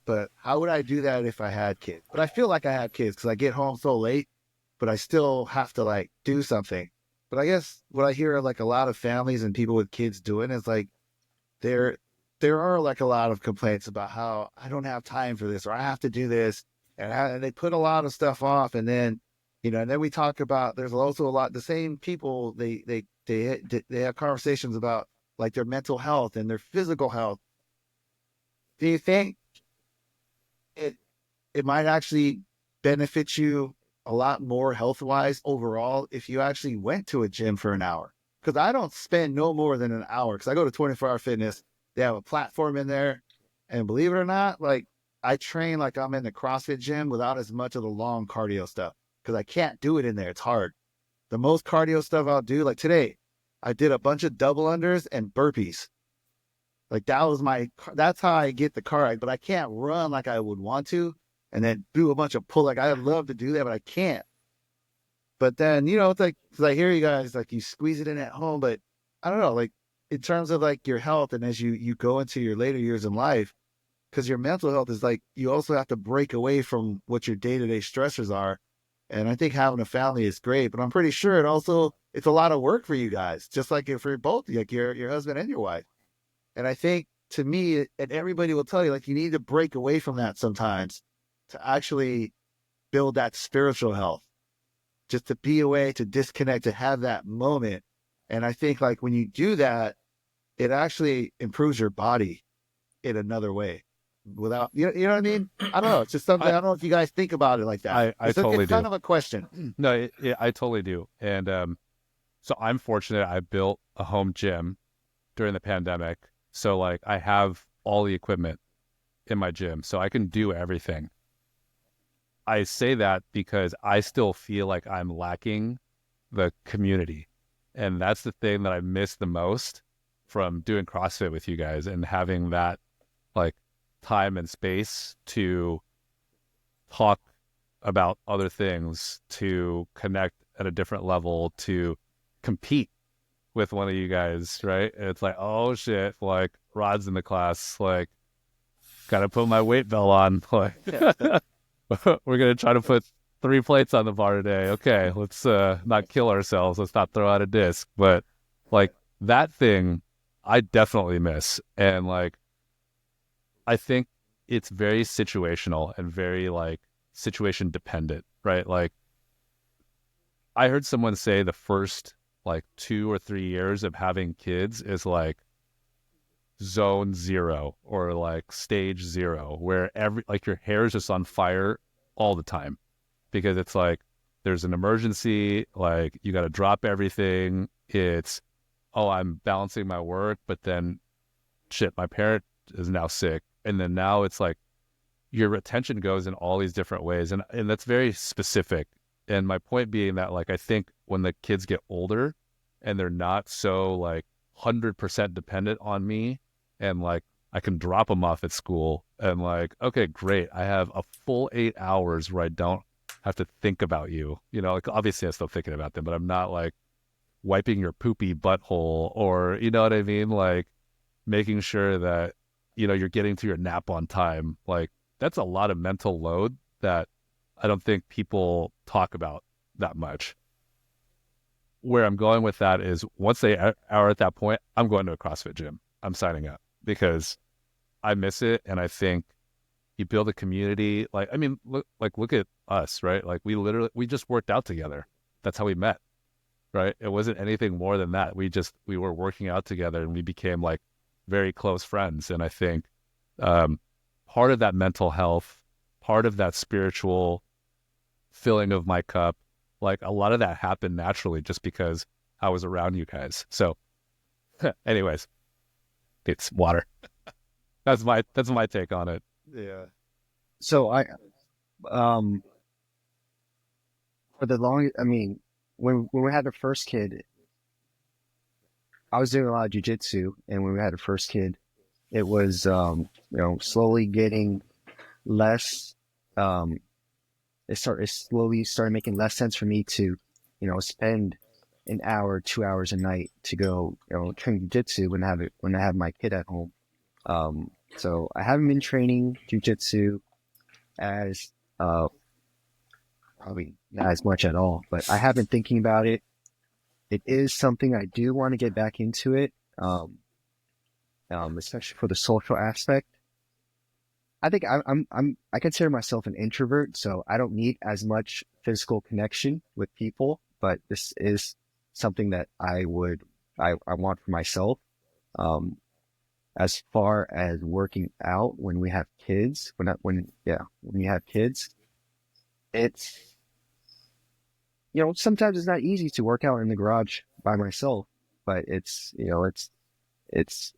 but how would I do that if I had kids? But I feel like I have kids because I get home so late, but I still have to like do something. But I guess what I hear like a lot of families and people with kids doing is like there are like a lot of complaints about how I don't have time for this or I have to do this, and they put a lot of stuff off, and then and then we talk about there's also a lot the same people they have conversations about like their mental health and their physical health. Do you think it might actually benefit you a lot more health-wise overall if you actually went to a gym for an hour? Because I don't spend no more than an hour, because I go to 24-hour fitness. They have a platform in there, and believe it or not, like I train like I'm in the CrossFit gym without as much of the long cardio stuff, because I can't do it in there. It's hard. The most cardio stuff I'll do, like today, I did a bunch of double unders and burpees. Like that's how I get the cardio, but I can't run like I would want to and then do a bunch of pull. Like I'd love to do that, but I can't. But then, it's like, cause I hear you guys, like you squeeze it in at home, but I don't know, like in terms of like your health and as you go into your later years in life, because your mental health is like, you also have to break away from what your day-to-day stressors are. And I think having a family is great, but I'm pretty sure it's a lot of work for you guys, just like if you're both, like your husband and your wife. And I think, to me, and everybody will tell you, like, you need to break away from that sometimes to actually build that spiritual health, just to be away, to disconnect, to have that moment. And I think, like, when you do that, it actually improves your body in another way. Without, you know what I mean? I don't know. It's just something, I don't know if you guys think about it like that.
I totally
it's kind
do.
of a question.
No, I totally do. And so I'm fortunate. I built a home gym during the pandemic. So like I have all the equipment in my gym, so I can do everything. I say that because I still feel like I'm lacking the community. And that's the thing that I miss the most from doing CrossFit with you guys, and having that like time and space to talk about other things, to connect at a different level, to compete with one of you guys, right? It's like, oh shit, like Rod's in the class, like gotta put my weight belt on. Like we're gonna try to put 3 plates on the bar today. Okay, let's not kill ourselves. Let's not throw out a disc. But like that thing I definitely miss. And like I think it's very situational and very like situation dependent, right? Like I heard someone say the first like 2 or 3 years of having kids is like zone 0 or like stage 0, where your hair is just on fire all the time, because it's like there's an emergency, like you got to drop everything. It's, oh, I'm balancing my work, but then shit, my parent is now sick. And then now it's like your attention goes in all these different ways. And that's very specific. And my point being that, like, I think when the kids get older and they're not so like 100% dependent on me, and like I can drop them off at school and like, okay, great, I have a full 8 hours where I don't have to think about you. You know, like obviously I'm still thinking about them, but I'm not like wiping your poopy butthole, or, you know what I mean? Like making sure that, you know, you're getting to your nap on time. Like that's a lot of mental load that I don't think people talk about that much. Where I'm going with that is, once they are at that point, I'm going to a CrossFit gym. I'm signing up because I miss it. And I think you build a community. Like, I mean, look at us, right? Like we just worked out together. That's how we met, right? It wasn't anything more than that. We were working out together and we became like very close friends. And I think part of that mental health, part of that spiritual filling of my cup, like a lot of that happened naturally just because I was around you guys. So anyways, it's water. That's my take on it.
Yeah.
So for the long, I mean, when we had the first kid, I was doing a lot of jujitsu, and when we had the first kid, it was, slowly getting less, it slowly started making less sense for me to, spend an hour, 2 hours a night to go, train jujitsu when I have my kid at home. So I haven't been training jujitsu as, probably not as much at all, but I have been thinking about it. It is something I do want to get back into it, especially for the social aspect. I think I consider myself an introvert, so I don't need as much physical connection with people, but this is something that I want for myself. As far as working out when we have kids, when you have kids, it's, sometimes it's not easy to work out in the garage by myself, but it's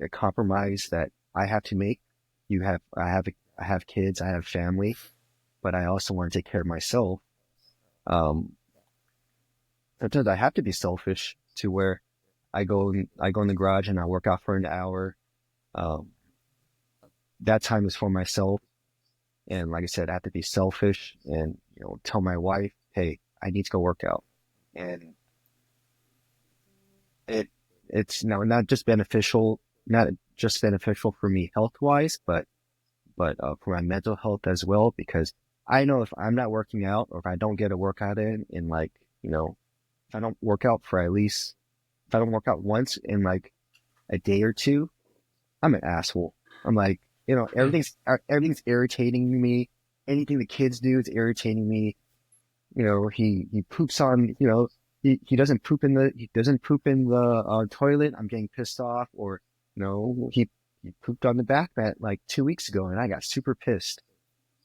a compromise that I have to make. I have kids, I have family, but I also want to take care of myself. Sometimes I have to be selfish to where I go in the garage and I work out for an hour. That time is for myself. And like I said, I have to be selfish and, tell my wife, hey, I need to go work out. And it's not just beneficial for me health wise, but but for my mental health as well, because I know if I'm not working out or if I don't get a workout in like, if I don't work out for at least, if I don't work out once in like a day or two, I'm an asshole. I'm like, everything's irritating me. Anything the kids do is irritating me. He poops on, he doesn't poop in the toilet. I'm getting pissed off. Or, he pooped on the back mat like 2 weeks ago and I got super pissed.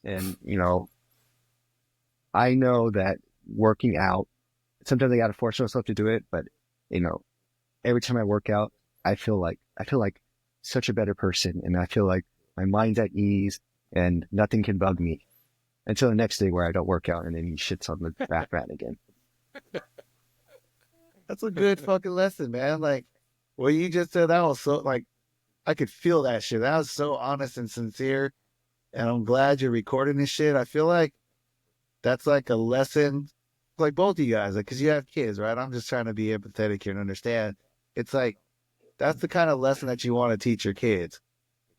And, I know that working out, sometimes I got to force myself to do it, but, every time I work out, I feel like such a better person. And I feel like my mind's at ease and nothing can bug me until the next day where I don't work out and then he shits on the back mat again.
That's a good fucking lesson, man. Like, what you just said, that was so, like, I could feel that shit. That was so honest and sincere. And I'm glad you're recording this shit. I feel like that's like a lesson, like both of you guys, like, because you have kids, right? I'm just trying to be empathetic here and understand. It's like, that's the kind of lesson that you want to teach your kids.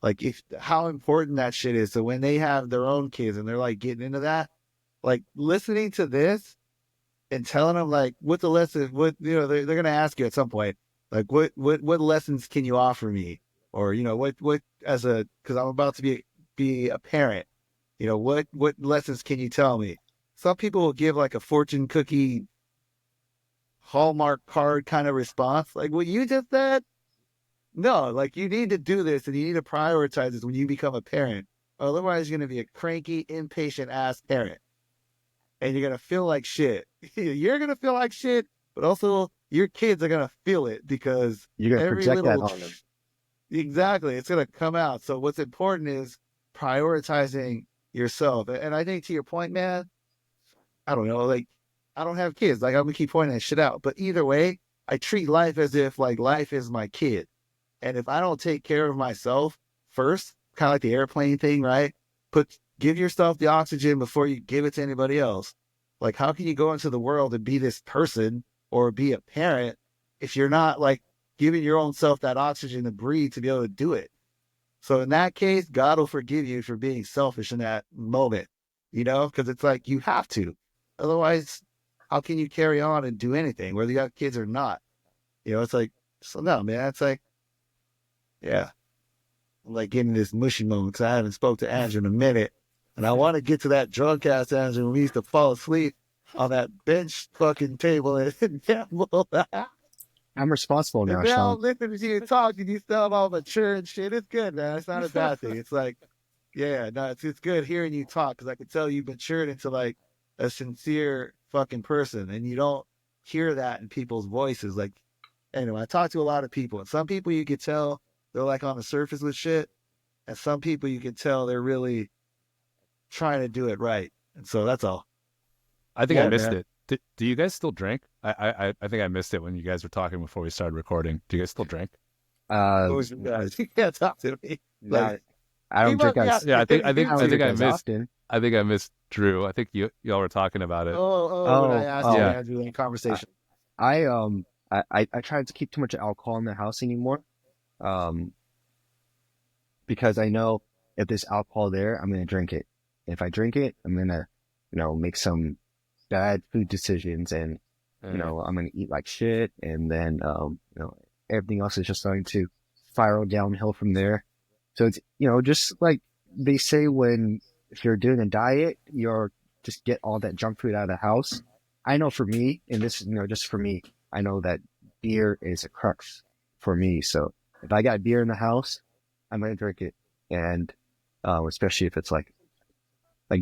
Like, how important that shit is. So when they have their own kids and they're like getting into that, like listening to this and telling them like what the lesson, they're going to ask you at some point, like what lessons can you offer me? Or, because I'm about to be a parent, what lessons can you tell me? Some people will give like a fortune cookie Hallmark card kind of response. Like what you just said. No, like you need to do this and you need to prioritize this when you become a parent. Otherwise, you're going to be a cranky, impatient ass parent. And you're going to feel like shit. You're going to feel like shit, but also your kids are going to feel it because
you're going to project that on them.
Exactly. It's going to come out. So what's important is prioritizing yourself. And I think to your point, man, I don't know, like I don't have kids. Like I'm going to keep pointing that shit out. But either way, I treat life as if like life is my kid. And if I don't take care of myself first, kind of like the airplane thing, right? Give yourself the oxygen before you give it to anybody else. Like, how can you go into the world and be this person or be a parent if you're not like giving your own self that oxygen to breathe to be able to do it? So in that case, God will forgive you for being selfish in that moment, because it's like you have to. Otherwise, how can you carry on and do anything, whether you have kids or not? It's like, so no, man, it's like, yeah. I'm like getting this mushy moment because I haven't spoke to Andrew in a minute. And I want to get to that drunk ass Andrew when we used to fall asleep on that bench fucking table and gamble.
I'm responsible now,
and now
Sean.
I'm listening to you talk and you sound all mature and shit. It's good, man. It's not a bad thing. It's like, yeah, no, it's good hearing you talk because I can tell you've matured into like a sincere fucking person. And you don't hear that in people's voices. Like, anyway, I talk to a lot of people and some people you could tell they're like on the surface with shit. And some people you can tell they're really trying to do it right. And so that's all.
I think I missed it. Do you guys still drink? I think I missed it when you guys were talking before we started recording. Do you guys still drink?
You can't talk to me.
Like, I don't drink.
I think I missed.
Often.
I think I missed Drew. I think y'all were talking about it.
I asked you Andrew in conversation.
I try to keep too much alcohol in the house anymore. Because I know if there's alcohol there, I'm going to drink it. If I drink it, I'm going to, make some bad food decisions and, I'm going to eat like shit. And then, everything else is just starting to spiral downhill from there. So it's, just like they say if you're doing a diet, you're just get all that junk food out of the house. I know for me, and this is, just for me, I know that beer is a crux for me. So if I got beer in the house, I'm going to drink it. And, especially if it's like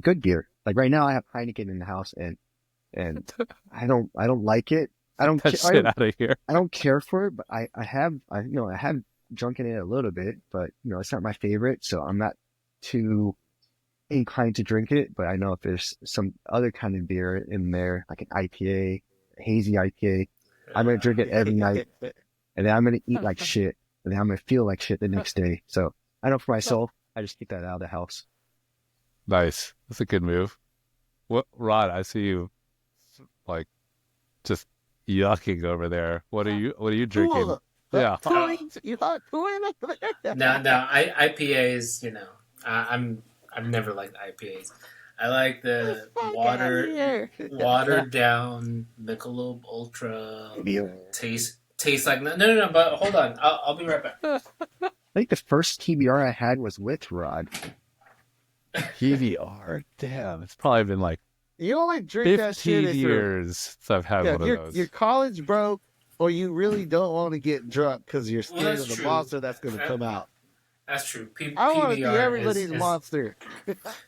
good beer. Like right now I have Heineken in the house and I don't like it. I don't
shit out of here.
I don't care for it, but I have drunk in it a little bit, but it's not my favorite. So I'm not too inclined to drink it, but I know if there's some other kind of beer in there, like an IPA, a hazy IPA, I'm going to drink it every night and then I'm going to eat like shit and then I'm going to feel like shit the next day. So I know for myself, I just keep that out of the house.
Nice. That's a good move. What, Rod, I see you like just yucking over there. What are you drinking? Yeah.
No, IPAs, I've never liked IPAs. I like the
Fuck outta here.
watered down Michelob Ultra.
Yeah.
Taste like no. But hold on, I'll be right back.
I think the first TBR I had was with Rod.
PBR. Damn, it's probably been like
You only drink that shit
15
if you're,
years since I've had one of those.
you're college broke, or you really don't want to get drunk because you're scared
that's
of the
true.
monster that's going to come out.
That's true.
I want to be
PBR
everybody's
is-
monster.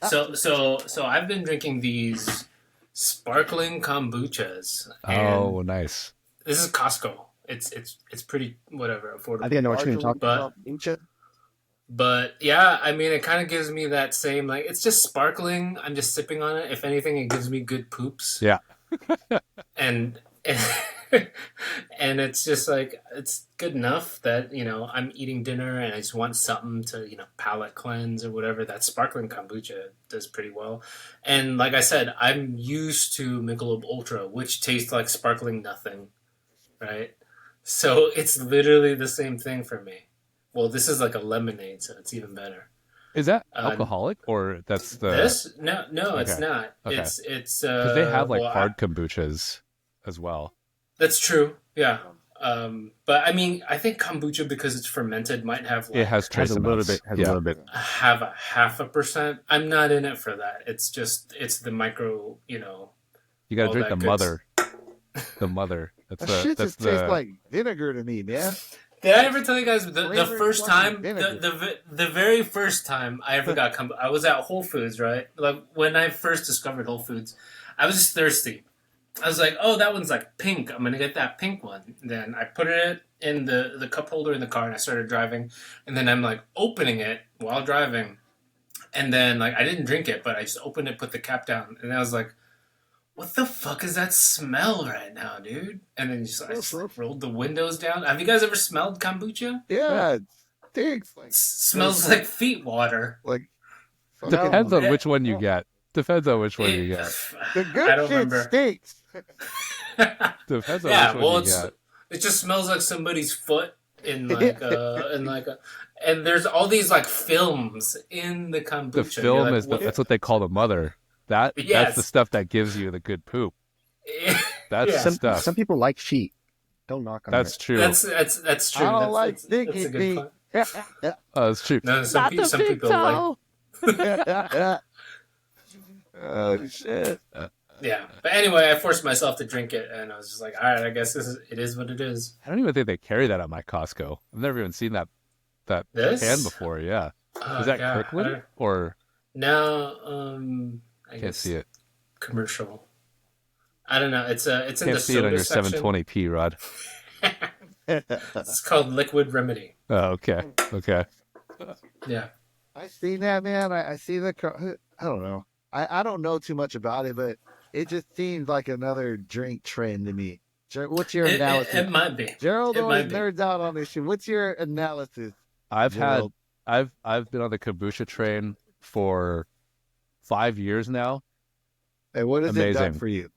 So I've been drinking these sparkling kombuchas. and
Oh, nice.
This is Costco. It's pretty whatever affordable.
I think I know what you're talking
But But yeah, I mean, it kind of gives me that same like it's just sparkling. I'm just sipping on it. If anything, it gives me good poops.
Yeah.
and and it's just like it's good enough that I'm eating dinner and I just want something to palate cleanse or whatever. That sparkling kombucha does pretty well. And like I said, I'm used to Michelob Ultra, which tastes like sparkling nothing, right? So it's literally the same thing for me. Well, this is like a lemonade, so it's even better.
Is that alcoholic or that's the?
This? No, it's
Okay.
not.
Okay.
It's
Because they have like
well,
hard kombuchas as well.
That's true. Yeah. But I mean, I think kombucha because it's fermented might have like
It has trace
has a little
amounts.
bit. Has
Yeah.
a little bit.
have a 0.5%. I'm not in it for that. It's the micro.
You gotta
all
drink
that
the
good
mother. The mother. That's
That
the.
shit
That's
just tastes
the.
like vinegar to me, man.
Did I ever tell you guys the
Flavored
first
fucking
time,
vinegar.
the very first time I ever got I was at Whole Foods, right? Like when I first discovered Whole Foods, I was just thirsty. I was like, oh, that one's like pink. I'm gonna get that pink one. Then I put it in the cup holder in the car and I started driving. And then I'm like opening it while driving. And then like I didn't drink it, but I just opened it, put the cap down, and I was like, what the fuck is that smell right now, dude? And then I just like, rolled the windows down. Have you guys ever smelled kombucha?
Yeah, it stinks like
Smells like feet water.
like.
Depends on
Yeah.
which one you get. Depends on which one you get.
The
I
good
don't
shit
remember.
stinks.
Depends on
Yeah,
which
well,
one you get.
it just smells like somebody's foot in like and there's all these like films in the kombucha.
The
You're
film
like,
is that's what they call the mother. That's the
Yes.
stuff that gives you the good poop. That's
Yeah.
the stuff.
Some people like feet. Don't knock on
That's
it.
true.
That's true.
I don't
That's-
like
that's a
stinky
good
feet.
point.
That's true.
No, some people like.
Oh shit!
Yeah, but anyway, I forced myself to drink it, and I was just like, all right, I guess it is what it is.
I don't even think they carry that at my Costco. I've never even seen that
This?
can before. Yeah, is that
Yeah,
Kirkland or
No, I
can't
guess
see it?
commercial. I don't know. It's in
Can't
the
see it on
soda
your
section.
720p, Rod.
It's called Liquid Remedy.
Oh, okay, okay.
Yeah.
I seen that, man. I see the. I don't know. I don't know too much about it, but it just seems like another drink trend to me. What's your analysis?
It might be.
Gerald
it
always
might be.
nerds out on this shit. What's your analysis?
I've
Gerald?
I've been on the kombucha train for 5 years now.
Hey, what has it done
Amazing.
for you?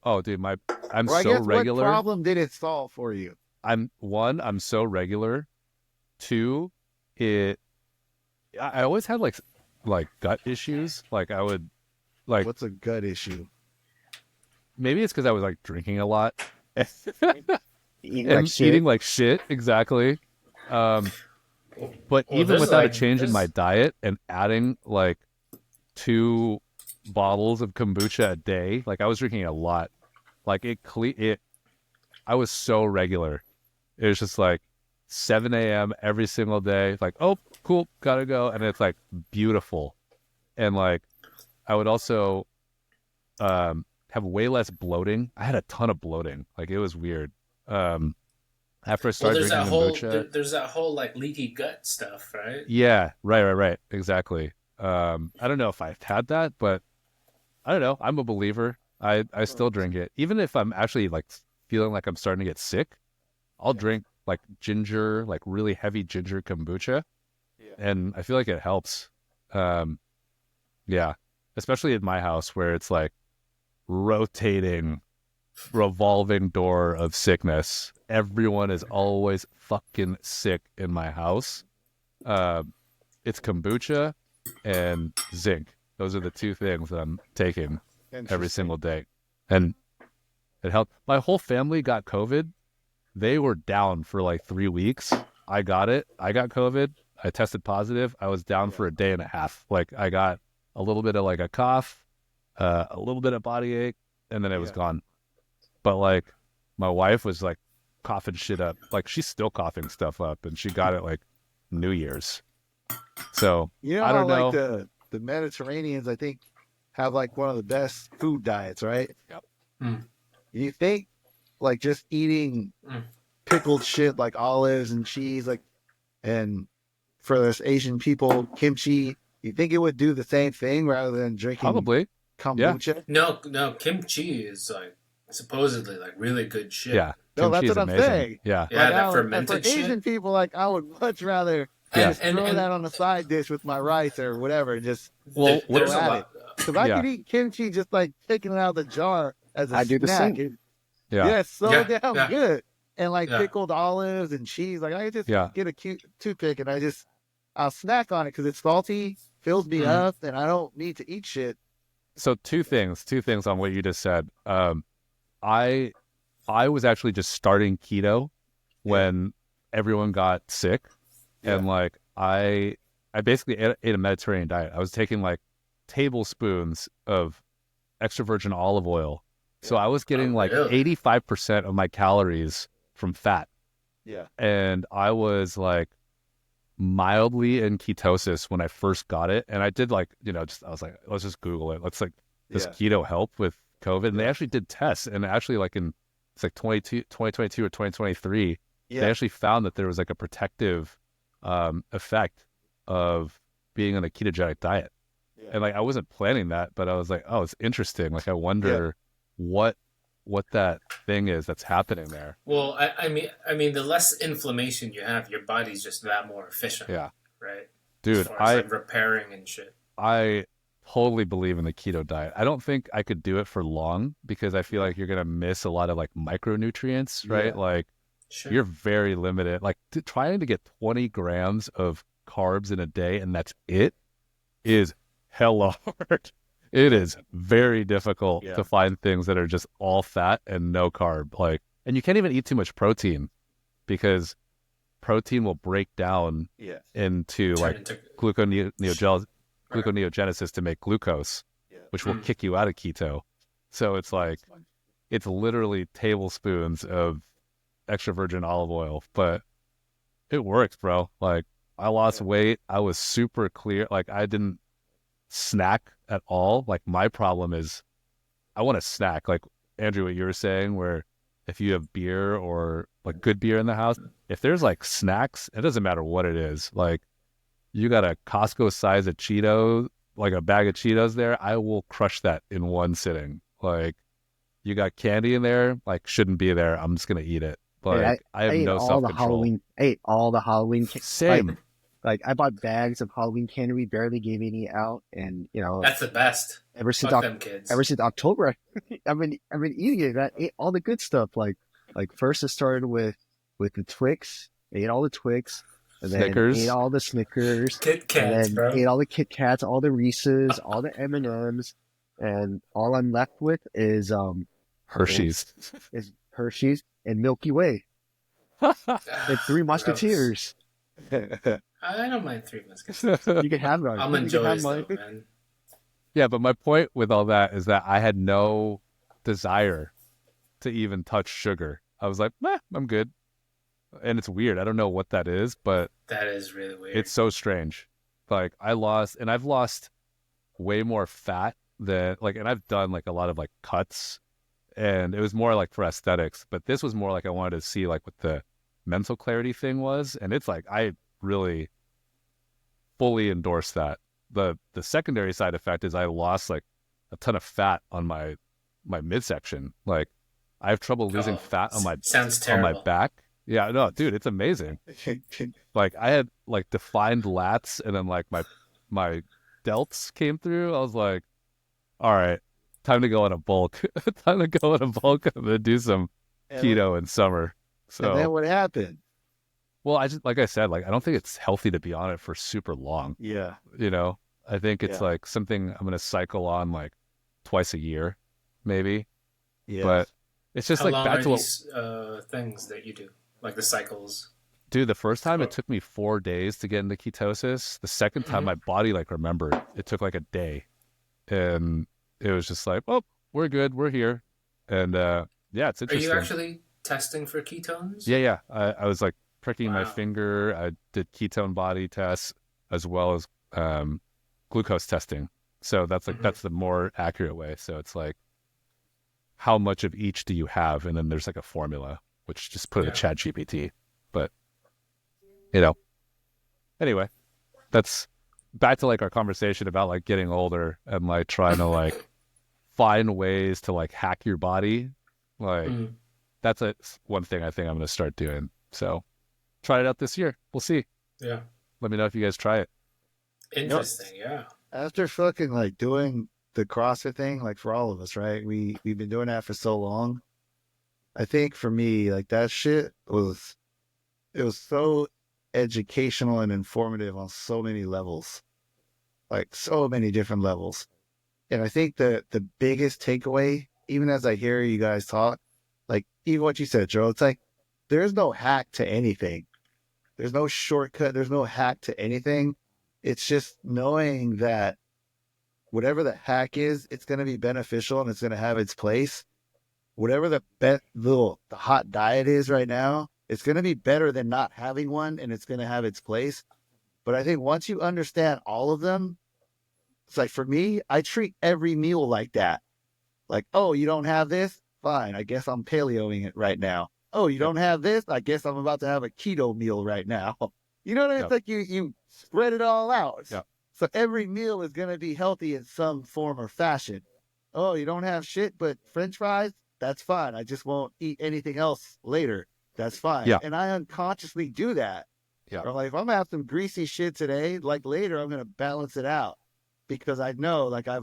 Oh, dude, I'm
Or I
so
guess
regular.
what problem did it solve for you?
I'm so regular. 2, I always had like gut issues. Like I would like
What's a gut issue?
maybe it's because I was like drinking a lot
Eating
and
like shit.
eating like shit. Exactly. But
Well,
even
there's,
without a
like,
change in
there's-
my diet and adding like 2 bottles of kombucha a day, like I was drinking a lot. Like I was so regular. It was just like 7 a.m. every single day. Like, oh, cool, gotta go. And it's like beautiful. And like, I would also have way less bloating. I had a ton of bloating. Like, it was weird. After I
Well,
started
there's that
drinking
whole
kombucha.
there's that whole like leaky gut stuff, right?
Yeah, right. Exactly. I don't know if I've had that, but I don't know. I'm a believer. I still drink it. Even if I'm actually like feeling like I'm starting to get sick, I'll drink like ginger, like really heavy ginger kombucha. And I feel like it helps. Yeah. Especially in my house where it's like rotating, revolving door of sickness. Everyone is always fucking sick in my house. It's kombucha and zinc. Those are the two things that I'm taking every
Interesting.
single day. And it helped. My whole family got COVID. They were down for like 3 weeks. I got it. I got COVID. I tested positive. I was down for a day and a half. Like I got a little bit of like a cough, a little bit of body ache, and then it was
Yeah.
gone. But like my wife was like coughing shit up. Like she's still coughing stuff up, and she got it like New Year's. So
You know
I
how
don't
like
know.
the Mediterraneans, I think, have like one of the best food diets, right?
Yep.
Mm.
You think like just eating
Mm.
pickled shit like olives and cheese, like, and for us Asian people, kimchi, you think it would do the same thing rather than drinking
Probably.
kombucha?
No, kimchi is like supposedly like really good shit.
Yeah.
No,
Kimchi
that's
is
what I'm
amazing.
saying.
Yeah.
Yeah, that
for
fermented
Asian
shit.
people, like I would much rather
Yeah.
just throw that on a side dish with my rice or whatever, and just
Well,
There's a
at
lot.
because I
Yeah.
could eat kimchi just like taking it out of the jar as a
I do the
snack.
same.
Yeah.
Yeah, it's so
Yeah,
damn
yeah.
good. And like
Yeah.
pickled olives and cheese. Like I could just
Yeah.
get a cute toothpick and I'll snack on it because it's salty, fills me
Mhm.
up, and I don't need to eat shit.
So two things on what you just said. I was actually just starting keto when everyone got sick, and like I basically ate a Mediterranean diet. I was taking like tablespoons of extra virgin olive oil, so I was getting
Oh,
like
really?
85% of my calories from fat,
Yeah.
and I was like mildly in ketosis when I first got it, and I did like I was like, let's just Google it. Let's like, does keto help with COVID? And they actually did tests, and actually like in it's like 2022 or 2023, they actually found that there was like a protective effect of being on a ketogenic diet. And like I wasn't planning that, but I was like, oh, it's interesting. Like I wonder what that thing is that's happening there.
Well, I mean, the less inflammation you have, your body's just that more efficient.
Yeah.
Right.
Dude,
as far as like repairing and shit.
I totally believe in the keto diet. I don't think I could do it for long because I feel like you're gonna miss a lot of like micronutrients, right?
Yeah.
Like
Sure.
you're very limited. Like trying to get 20 grams of carbs in a day and that's it is hella hard. It is very difficult to find things that are just all fat and no carb. Like, and you can't even eat too much protein because protein will break down into
Turn
like
into-
gluconeogenesis to make glucose, which will kick you out of keto. So it's like, it's literally tablespoons of extra virgin olive oil, but it works, bro. Like I lost weight. I was super clear. Like I didn't snack at all. Like my problem is I want to snack. Like Andrew, what you were saying, where if you have beer or like good beer in the house, if there's like snacks, it doesn't matter what it is. Like you got a Costco size of Cheetos, like a bag of Cheetos there, I will crush that in one sitting. Like you got candy in there, like shouldn't be there. I'm just gonna eat it. Like I have
ate
no
all
self
the
control.
Halloween. I ate all the Halloween.
Same.
Like I bought bags of Halloween candy. We barely gave any out, and
That's the best.
ever since
Fuck them kids.
October, I've been eating it. I ate all the good stuff. Like first it started with the Twix. I ate all the Twix, and then
Snickers.
ate all the Snickers,
Kit
and
Kats,
then
bro.
ate all the Kit Kats, all the Reese's, all the M&Ms, and all I'm left with is
Hershey's.
Hershey's and Milky Way and Three Musketeers.
I don't mind Three Musketeers.
You can have mine.
I'm
You can
enjoying
have
stuff,
mine.
man.
Yeah, but my point with all that is that I had no desire to even touch sugar. I was like, meh, I'm good. And it's weird. I don't know what that is, but
That is really weird.
it's so strange. Like I've lost way more fat than like, and I've done like a lot of like cuts, and it was more like for aesthetics, but this was more like I wanted to see like what the mental clarity thing was. And it's like, I really fully endorse that. The secondary side effect is I lost like a ton of fat on my midsection. Like I have trouble losing fat on
Sounds
on
terrible.
my back. Yeah, no, dude, it's amazing. Like I had like defined lats, and then like my delts came through. I was like, all right, time to go on a bulk. Time to go on a bulk. I'm gonna do some keto in summer.
And then
So,
what happened?
well, I just like I said, like I don't think it's healthy to be on it for super long.
Yeah.
You know, I think it's
Yeah.
like something I'm going to cycle on like twice a year, maybe.
Yes.
But it's just
How
like
long
back
are
to what,
these things that you do, like the cycles?
dude, the first time it
Oh.
took me 4 days to get into ketosis. The second time my body like remembered. It took like a day. And it was just like, oh, we're good. We're here. And yeah, it's
Are you
interesting.
actually testing for ketones?
Yeah. I was like pricking my
Wow.
finger. I did ketone body tests as well as glucose testing. So that's like, that's the more accurate way. So it's like, how much of each do you have? And then there's like a formula, which just put it in
Yeah.
Chat GPT. But, you know, anyway, that's back to like our conversation about like getting older and like trying to like find ways to like hack your body. Like,
Mhm.
that's one thing I think I'm going to start doing. So try it out this year. We'll see.
Yeah.
Let me know if you guys try it.
Interesting. Yeah.
After fucking like doing the CrossFit thing, like for all of us, right? We've been doing that for so long. I think for me, like that shit was so educational and informative on so many levels, like so many different levels. And I think the biggest takeaway, even as I hear you guys talk, like even what you said, Joe, it's like there's no hack to anything. There's no shortcut. There's no hack to anything. It's just knowing that whatever the hack is, it's going to be beneficial and it's going to have its place. Whatever the hot diet is right now, it's going to be better than not having one, and it's going to have its place. But I think once you understand all of them, it's like for me, I treat every meal like that. Like, oh, you don't have this? Fine. I guess I'm paleoing it right now. Oh, you don't have this? I guess I'm about to have a keto meal right now. You know what I mean?
Yep.
It's like you spread it all out.
Yep.
So every meal is going to be healthy in some form or fashion. Oh, you don't have shit but French fries? That's fine. I just won't eat anything else later. That's fine.
Yeah.
And I unconsciously do that.
Yeah.
Or like if I'm gonna have some greasy shit today, like later I'm gonna balance it out because I know like I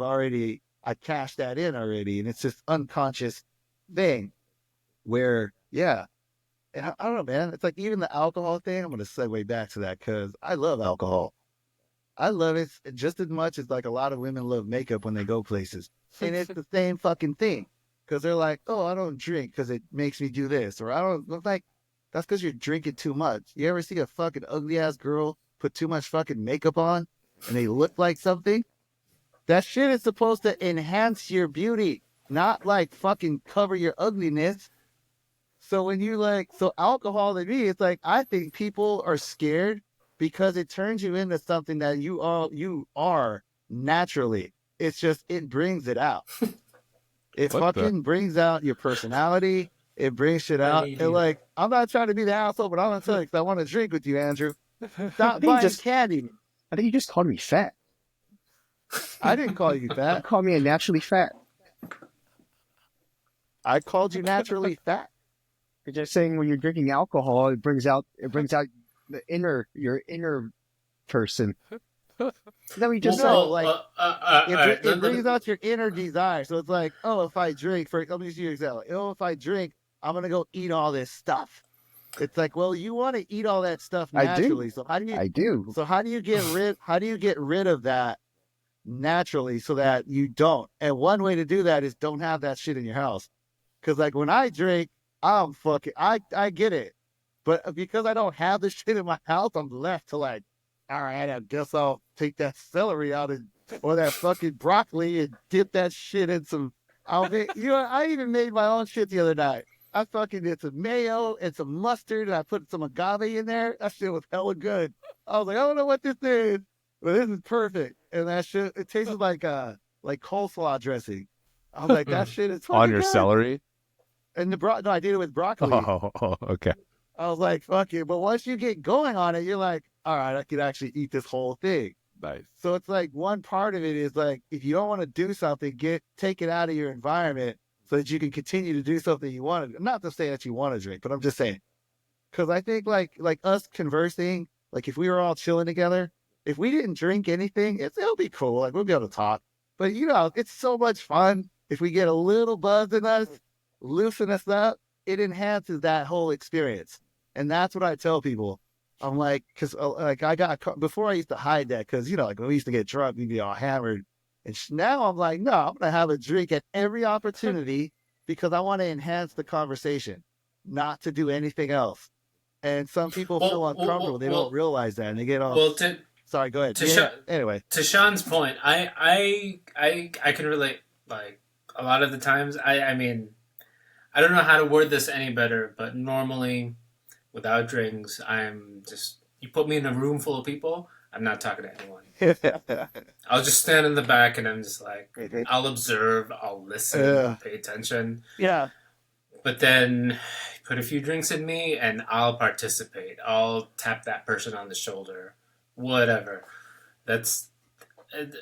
cashed that in already, and it's just unconscious thing where yeah. And I don't know, man. It's like even the alcohol thing. I'm gonna segue back to that because I love alcohol. I love it just as much as like a lot of women love makeup when they go places, and it's the same fucking thing. Because they're like, oh, I don't drink because it makes me do this, or I don't. I'm like, that's because you're drinking too much. You ever see a fucking ugly ass girl put too much fucking makeup on, and they look like something? That shit is supposed to enhance your beauty, not like fucking cover your ugliness. So when you so alcohol to me, it's like I think people are scared because it turns you into something that you are naturally. It's just it brings it out. It
What the-
fucking brings out your personality. It brings shit out.
need
And
you.
like I'm not trying to be the asshole, but I'm gonna tell you 'cause I want to drink with you, Andrew. Stop
think you
buying
just-
candy.
I think you just called me fat.
I didn't call you
You
fat.
called me a naturally fat.
I called you naturally fat.
You're just saying when you're drinking alcohol, it brings out your inner person. Is that what you just
No,
said?
like, It brings out your inner desire. So it's like, oh, if I drink, let me use your example. Oh, if I drink, I'm gonna go eat all this stuff. It's like, well, you want to eat all that stuff
I do.
naturally. So how do you?
I do.
So how do you get rid? How do you get rid of that naturally so that you don't? And one way to do that is don't have that shit in your house. Because like when I drink, I'm fucking. I get it, but because I don't have this shit in my house, I'm left to like, all right, I guess I'll take that celery out or that fucking broccoli and dip that shit in some. I even made my own shit the other night. I fucking did some mayo and some mustard, and I put some agave in there. That shit was hella good. I was like, I don't know what this is, but this is perfect. And that shit, it tasted like coleslaw dressing. I was like, that shit is fucking
on your
good.
celery.
And no, I did it with broccoli.
Oh, okay.
I was like, fuck it. But once you get going on it, you're like, all right, I could actually eat this whole thing.
Nice.
So it's like one part of it is like, if you don't want to do something, take it out of your environment so that you can continue to do something you want to. Not to say that you want to drink, but I'm just saying. Because I think like us conversing, like if we were all chilling together, if we didn't drink anything, it'll be cool. Like we'll be able to talk. But it's so much fun if we get a little buzz in us, loosen us up. It enhances that whole experience. And that's what I tell people. I'm like, because like before I used to hide that because like when we used to get drunk, we'd be all hammered. And now I'm like, no, I'm gonna have a drink at every opportunity because I want to enhance the conversation, not to do anything else. And some people feel uncomfortable; they don't realize that, and they get all.
Well,
Sorry, go ahead.
to
Yeah. Anyway,
to Sean's point, I can relate. Like a lot of the times, I mean, I don't know how to word this any better, but normally, without drinks, I'm just you put me in a room full of people, I'm not talking to anyone. I'll just stand in the back and I'm just like, I'll observe, I'll listen, pay attention.
Yeah.
But then put a few drinks in me and I'll participate. I'll tap that person on the shoulder, whatever. That's,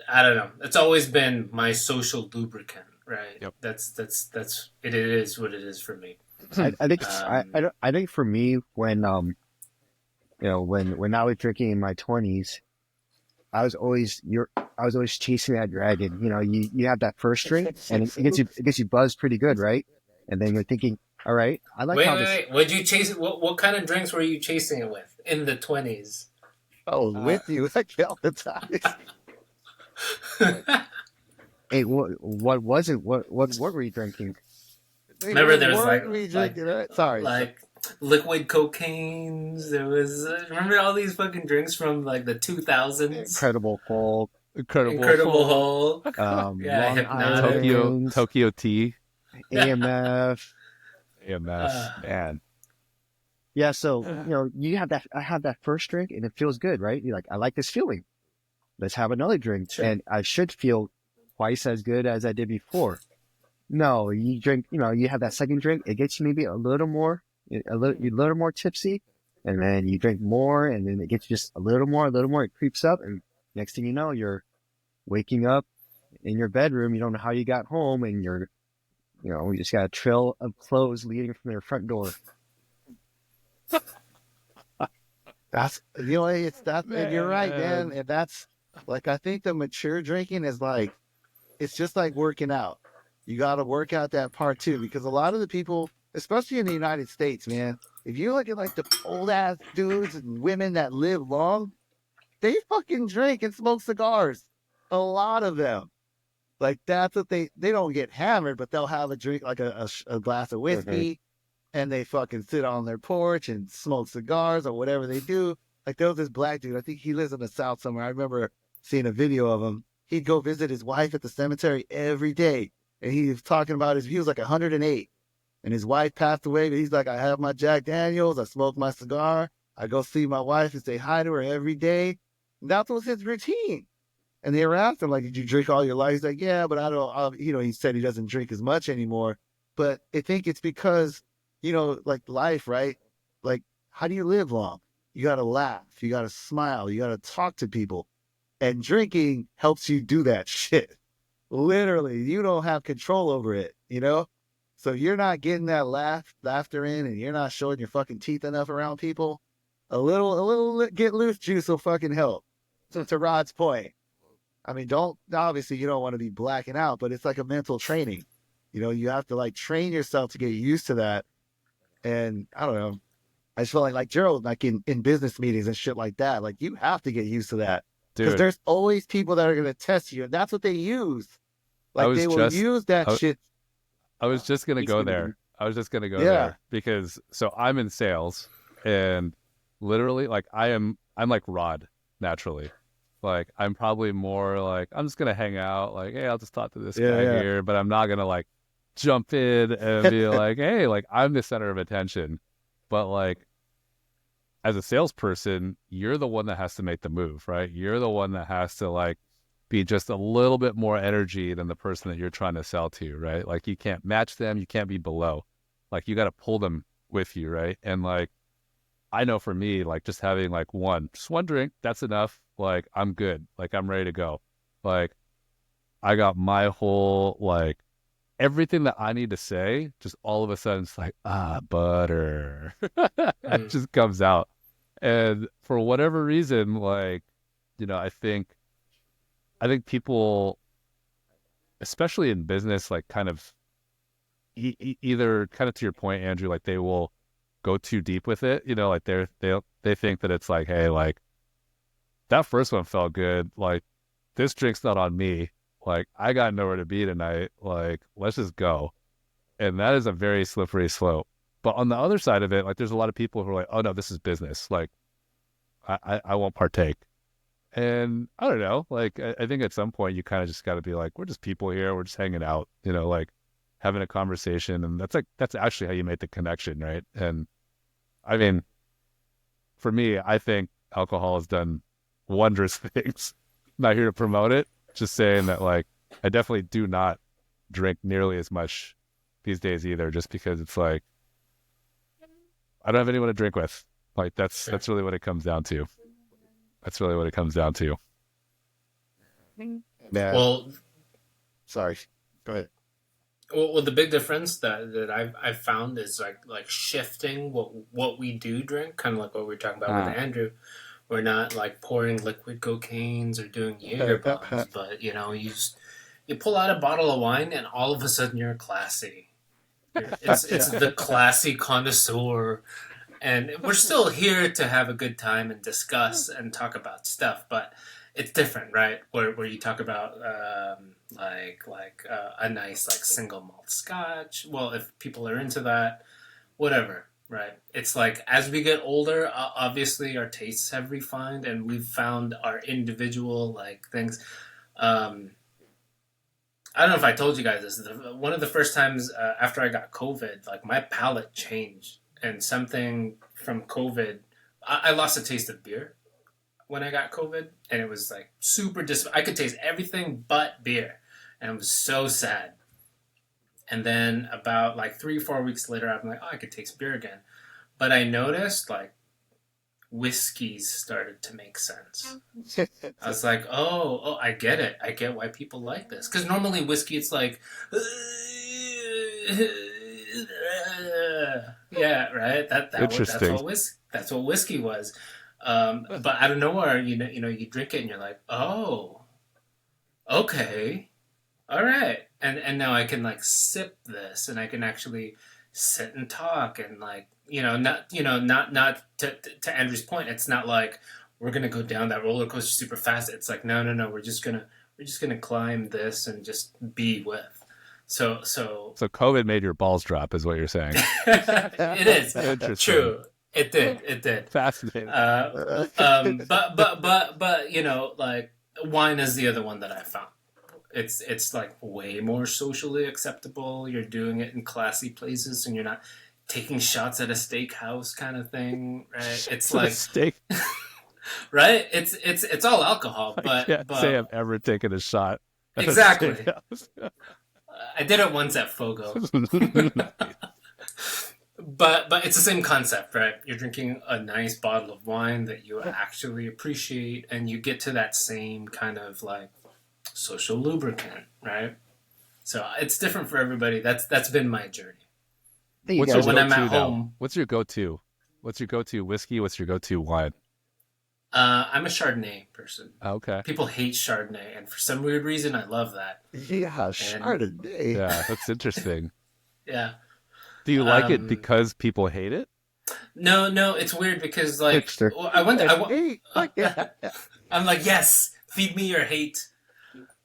I don't know. It's always been my social lubricant, right?
Yep.
It is what it is for me.
I think for me, when when I was drinking in my 20s, I was always chasing that dragon. You have that first drink and it gets you buzzed pretty good, right? And then you're thinking, all right, I like
wait. Would you chase it? What kind of drinks were you chasing it with in the 20s?
Oh, with you like all the time.
Hey, what was it? What were you drinking?
Remember, there was
like
liquid cocaines. There was remember all these fucking drinks from like the 2000s.
Incredible Hulk.
Incredible Hulk.
Yeah, Hypnotic.
Tokyo Tea.
AMF.
Man.
Yeah, so you have that. I have that first drink, and it feels good, right? You're like, I like this feeling. Let's have another drink, and I should feel twice as good as I did before. No, you drink. You have that second drink. It gets you maybe a little more tipsy, and then you drink more, and then it gets you just a little more. It creeps up, and next thing you know, you're waking up in your bedroom. You don't know how you got home, and you just got a trail of clothes leading from your front door.
That's it's that, and you're right, man. And that's like I think the mature drinking is like it's just like working out. You got to work out that part too, because a lot of the people, especially in the United States, man, if you look at like the old ass dudes and women that live long, they fucking drink and smoke cigars. A lot of them. Like that's what they don't get hammered, but they'll have a drink like a glass of whiskey and they fucking sit on their porch and smoke cigars or whatever they do. Like there was this black dude, I think he lives in the South somewhere. I remember seeing a video of him. He'd go visit his wife at the cemetery every day. And he was talking about he was like 108 and his wife passed away, but he's like, I have my Jack Daniels, I smoke my cigar, I go see my wife and say hi to her every day. And that was his routine. And they were asking him, like, did you drink all your life? He's like, yeah, but I don't, he said he doesn't drink as much anymore. But I think it's because, like life, right? Like, how do you live long? You got to laugh. You got to smile. You got to talk to people. And drinking helps you do that shit. Literally, you don't have control over it, So you're not getting that laughter in and you're not showing your fucking teeth enough around people. A little get loose juice will fucking help. So to Rod's point, I mean, obviously you don't want to be blacking out, but it's like a mental training. You have to like train yourself to get used to that. And I don't know, I just feel like Gerald, like in business meetings and shit like that, like you have to get used to that. Because there's always people that are going to test you, and that's what they use. Like they will use that shit.
I was just going to go there. There because so I'm in sales, and literally, like I'm like Rod naturally. Like I'm probably more like I'm just gonna hang out. Like, hey, I'll just talk to this guy here, but I'm not gonna like jump in and be like, hey, like I'm the center of attention. But like, as a salesperson, you're the one that has to make the move, right? You're the one that has to like be just a little bit more energy than the person that you're trying to sell to, right? Like you can't match them, you can't be below. Like you got to pull them with you, right? And like, I know for me, like just having like just one drink, that's enough. Like I'm good. Like I'm ready to go. Like I got my whole, like everything that I need to say, just all of a sudden it's like, butter. It just comes out. And for whatever reason, like, I think people, especially in business, like kind of either kind of to your point, Andrew, like they will go too deep with it, like they They think that it's like, hey, like that first one felt good. Like this drink's not on me. Like I got nowhere to be tonight. Like let's just go. And that is a very slippery slope. But on the other side of it, like there's a lot of people who are like, oh no, this is business. Like I won't partake. And I don't know, like I think at some point you kind of just got to be like, we're just people here. We're just hanging out, you know, like having a conversation. And that's actually how you make the connection, right? And I mean, for me, I think alcohol has done wondrous things. Not here to promote it, just saying that like I definitely do not drink nearly as much these days either, just because it's like I don't have anyone to drink with. Like that's really what it comes down to. That's really what it comes down to.
Man.
Well,
Sorry. Go ahead.
well, the big difference that I've found is like shifting what we do drink, kind of like what we were talking about with Andrew. We're not like pouring liquid cocaines or doing Jaeger bombs, but you know, you pull out a bottle of wine and all of a sudden you're classy. It's the classy connoisseur, and we're still here to have a good time and discuss and talk about stuff, but it's different, right? Where you talk about a nice like single malt scotch. Well, if people are into that, whatever. Right. It's like as we get older, obviously our tastes have refined and we've found our individual like things. I don't know if I told you guys this. One of the first times after I got COVID, like my palate changed and something from COVID, I lost the taste of beer when I got COVID, and it was like super I could taste everything but beer, and it was so sad. And then about like 3-4 weeks later, I'm like, oh, I could taste beer again. But I noticed like whiskeys started to make sense. I was like, oh, I get it. I get why people like this. Because normally whiskey, it's like, yeah, right. That's what whiskey was. But out of nowhere, you know, you drink it and you're like, oh, okay. All right. And now I can like sip this and I can actually sit and talk and like, not to Andrew's point. It's not like we're going to go down that roller coaster super fast. It's like, no. We're just going to climb this and just be with. So
COVID made your balls drop is what you're saying.
It is true. It did.
Fascinating.
But like wine is the other one that I found. It's like way more socially acceptable. You're doing it in classy places, and you're not taking shots at a steakhouse kind of thing, right? It's like
steak,
right? It's all alcohol, but
I can't say I've ever taken a shot.
Exactly. I did it once at Fogo. But it's the same concept, right? You're drinking a nice bottle of wine that you actually appreciate, and you get to that same kind of like social lubricant, right? So it's different for everybody. That's been my journey.
What's your
when I'm
go-to
at
now?
home,
What's your go-to? What's your go-to whiskey? What's your go-to wine?
I'm a Chardonnay person.
Okay.
People hate Chardonnay, and for some weird reason, I love that.
Yeah, Chardonnay.
Yeah, that's interesting.
Yeah.
Do you like it because people hate it?
No, it's weird because like
Hipster.
I'm like, yes, feed me your hate.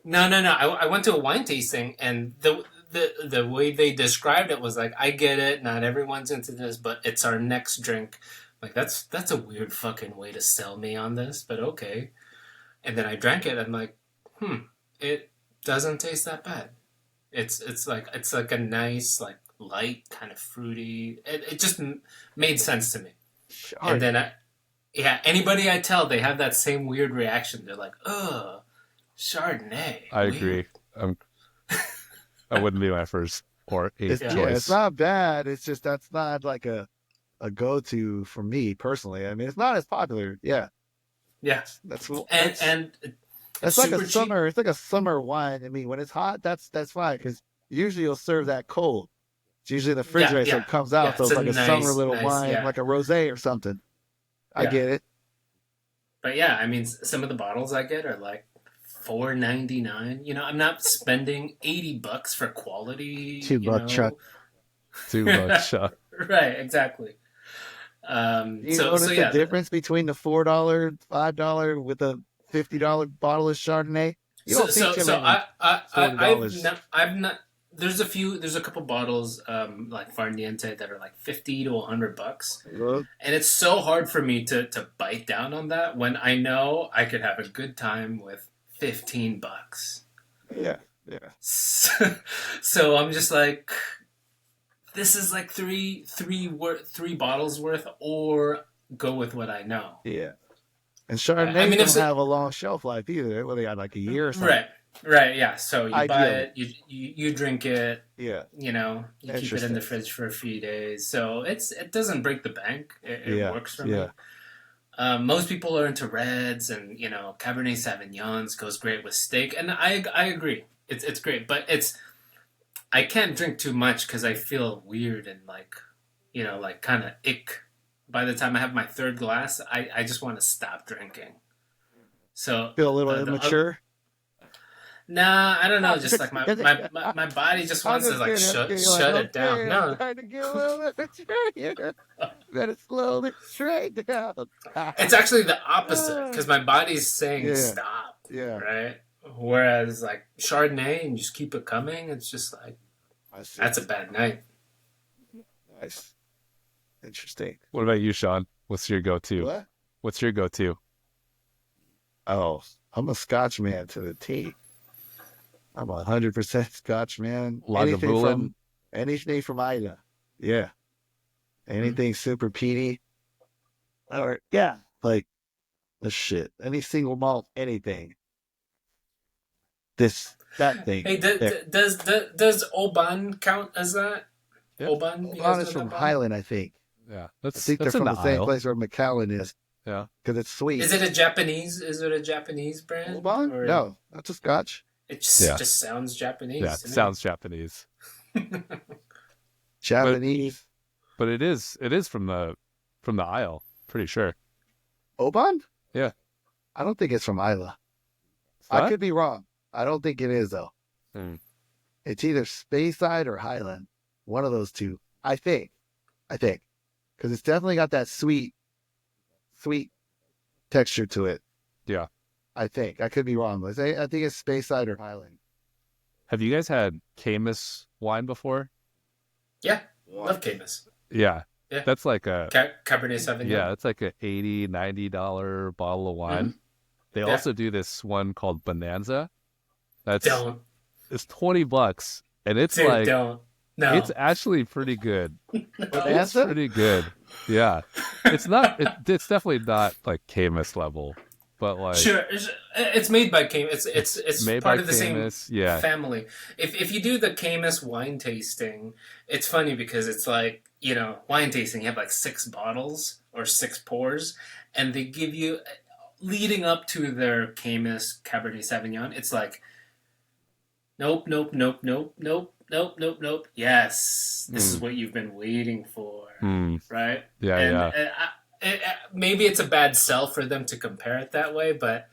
No. I went to a wine tasting, and the way they described it was like, I get it, not everyone's into this, but it's our next drink. Like that's a weird fucking way to sell me on this, but okay. And then I drank it. I'm like, it doesn't taste that bad. It's like a nice like light kind of fruity. It just made sense to me.
Sure.
And then anybody I tell, they have that same weird reaction. They're like, ugh. Chardonnay.
I agree. I wouldn't be my first or eighth choice.
Yeah, it's not bad. It's just that's not like a go-to for me personally. I mean, it's not as popular. Yeah, that's like a summer. It's like a summer wine. I mean, when it's hot, that's fine because usually you'll serve that cold. It's usually in the refrigerator, so it comes out. So it's like a summer little wine, like a rosé or something. I get it.
But yeah, I mean, some of the bottles I get are like $4.99. You know, I'm not spending $80 for quality.
$2, Chuck.
$2, Chuck.
Right, exactly.
You
So
notice
yeah.
the difference between the $4, $5 with a $50 bottle of Chardonnay? You don't see too many $40.
I've not. There's a couple bottles like Farniente that are like 50 to $100,
Look,
and it's so hard for me to bite down on that when I know I could have a good time with $15.
yeah, yeah,
So I'm just like, this is like three bottles worth, or go with what I know.
yeah. And
I
Chardonnays
mean, if
don't have a long shelf life either. Well, they got like a year or something.
Right, yeah. So you buy
Ideally.
it, you drink it,
Yeah,
you know, you keep it in the
Interesting.
fridge for a few days. So it doesn't break the bank. It
Yeah,
works for
yeah.
me. Most people are into reds, and you know, Cabernet Sauvignons goes great with steak, and I agree. It's great, but I can't drink too much because I feel weird and like, you know, like kind of ick. By the time I have my third glass, I just want to stop drinking. So
Feel a little
the
immature.
nah, I don't know. Just like my body just wants to like shut it down.
I'm
No,
trying to get a little immature. Better slow it straight down.
it's actually the opposite because my body's saying
Yeah.
stop,
Yeah,
right? Whereas like Chardonnay and just keep it coming, it's just like
I see.
that's a bad night.
Nice. Interesting.
What about you, Sean? What's your go-to?
What?
What's your go-to?
Oh, I'm a Scotch man to the T. I'm 100% Scotch man.
Lagavulin?
Anything from Ida. Yeah. Anything super peaty. Or yeah, like the shit. Any single malt, anything. That thing.
Hey,
There.
does Oban count as that?
Yeah.
Oban, you guys
Oban
know
is
that
from
bottle?
Highland, I think.
Yeah,
I
that's
think they're
that's in
from
the
the same
aisle.
place where Macallan is.
Yeah.
Because it's sweet.
Is it a Japanese? Is it a Japanese brand?
Oban?
Or
No, that's a Scotch.
it just sounds Japanese.
Yeah, it
to me.
sounds Japanese,
Japanese.
but it is from the aisle. Pretty sure.
Oban?
Yeah.
I don't think it's from Isla.
It's not?
I could be wrong. I don't think it is, though.
Hmm.
It's either Speyside or Highland. One of those two. I think. Because it's definitely got that sweet texture to it.
Yeah.
I think. I could be wrong. But I think it's Speyside or Highland.
Have you guys had Camus wine before?
Yeah, love Camus.
Yeah.
Yeah.
That's like a
Cabernet Sauvignon.
yeah, it's like a $80-$90 bottle of wine.
Mhm.
They
Yeah.
also do this one called Bonanza. It's
Don't,
$20, and it's
dude,
like
don't. No,
it's actually pretty good. It's
Bonanza?
pretty good. Yeah, it's not. It's definitely not like Camus level, but like
sure. It's made by Camus. It's
made
part
by
of the
Camus.
same
Yeah,
family. If you do the Camus wine tasting, it's funny because it's like, you know, wine tasting. You have like 6 bottles or 6 pours, and they give you leading up to their Camus Cabernet Sauvignon. It's like, nope. Yes, this is what you've been waiting for, right?
Yeah,
And
yeah.
maybe it's a bad sell for them to compare it that way, but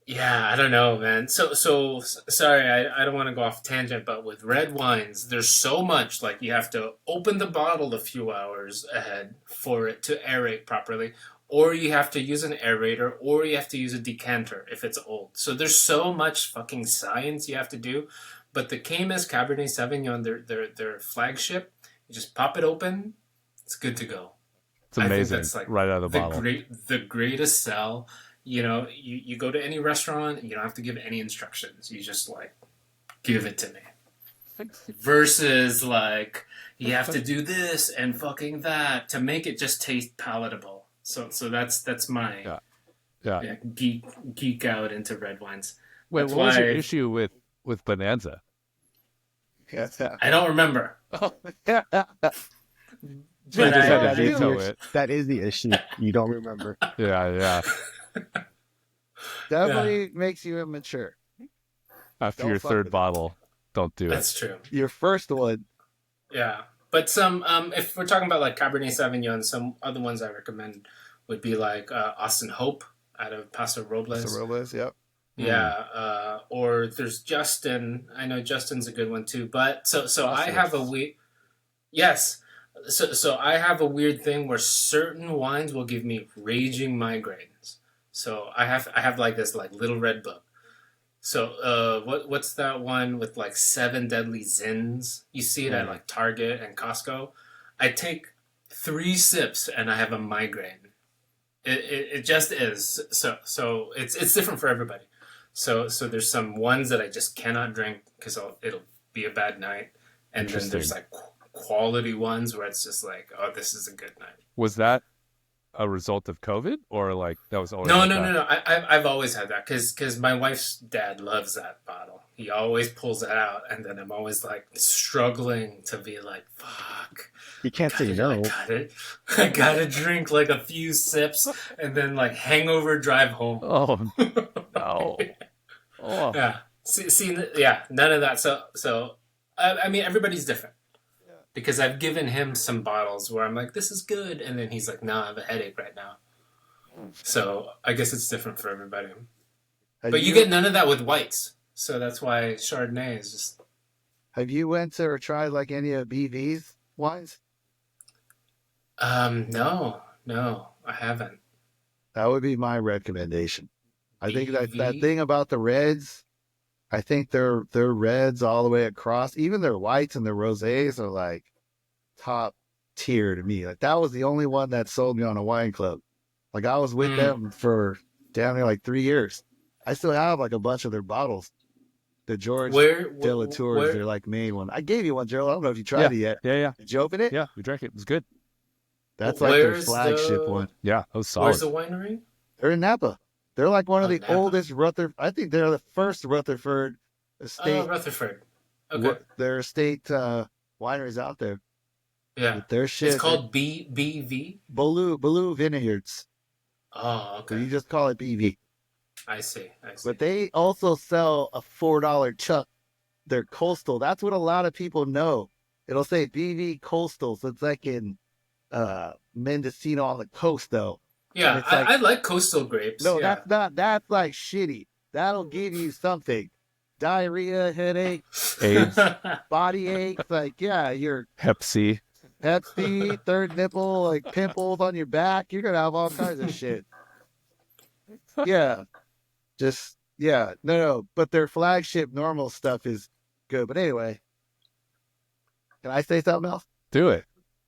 yeah, I don't know, man. So sorry, I don't want to go off tangent, but with red wines, there's so much, like you have to open the bottle a few hours ahead for it to aerate properly, or you have to use an aerator, or you have to use a decanter if it's old. So there's so much fucking science you have to do. But the Camus Cabernet Sauvignon, their flagship, you just pop it open, it's good to go.
It's
I think
amazing.
that's like
Right out of the bottle.
the greatest sell. You know, you go to any restaurant, you don't have to give any instructions. You just like give it to me. Versus like you have to do this and fucking that to make it just taste palatable. So that's my
Yeah.
geek out into red wines.
Wait,
That's
what was your
why-
issue with Bonanza?
Yes.
I don't remember.
Yeah.
You
But
just had
I-
to veto it.
That is the issue. You don't remember.
Yeah.
Definitely makes you immature.
After
Don't
your
fuck
third
with it.
bottle, don't do it.
That's true.
Your first one.
Yeah, but some if we're talking about like Cabernet Sauvignon, some other ones I recommend would be like Austin Hope out of Paso Robles.
Mr. Robles, yep.
Yeah, or there's Justin. I know Justin's a good one too. But so I have a week. Yes, So I have a weird thing where certain wines will give me raging migraines. So I have like this like little red book. So what's that one with like seven deadly zins? You see it at like Target and Costco. I take 3 sips and I have a migraine. It just is. So it's different for everybody. So there's some ones that I just cannot drink because it'll be a bad night, and then there's
Interesting.
like quality ones where it's just like, oh, this is a good night.
Was that a result of COVID, or like that was always
No,
like
no,
that?
no, no. I've always had that because my wife's dad loves that bottle. He always pulls it out, and then I'm always like struggling to be like, fuck.
You can't say no.
I gotta drink like a few sips and then like hangover drive home.
Oh no! Oh,
Yeah. Yeah, none of that. So I mean, everybody's different because I've given him some bottles where I'm like, this is good, and then he's like, no, I have a headache right now. So I guess it's different for everybody. But you get none of that with whites, so that's why Chardonnay is just.
Have you went to or tried like any of BV's wines?
No, I haven't.
That would be my recommendation. I think that
BV?
thing about the reds, I think their reds all the way across, even their whites and their rosés are like top tier to me. Like that was the only one that sold me on a wine club. Like I was with them for down there like 3 years. I still have like a bunch of their bottles. The George de la Tour is their like main one. I gave you one, Gerald. I don't know if you tried it yet.
yeah.
Did you open it?
Yeah, we drank it. It was good.
That's like their
Where's
flagship
the-
one.
Yeah, it was
Where's
solid.
the winery?
They're in Napa. They're like one of the
Napa.
oldest Rutherford. I think they're the first Rutherford estate.
Oh, Rutherford. Okay.
Their estate wineries out there.
Yeah.
With their shit.
It's called BV?
Baloo Vineyards.
Oh,
So you
okay.
just call it BV.
I see.
But they also sell a $4 chuck. They're coastal. That's what a lot of people know. It'll say BV Coastal. So it's like in Mendocino on the coast, though.
Yeah,
It's like-
I like coastal grapes.
No,
yeah.
that's not. That's like shitty. That'll give you something. Diarrhea, headache,
AIDS,
body aches. Like, yeah, your
Hep C.
Pepsi, third nipple, like pimples on your back. You're going to have all kinds of shit. Yeah. No. But their flagship normal stuff is good. But anyway, can I say something else?
Do it.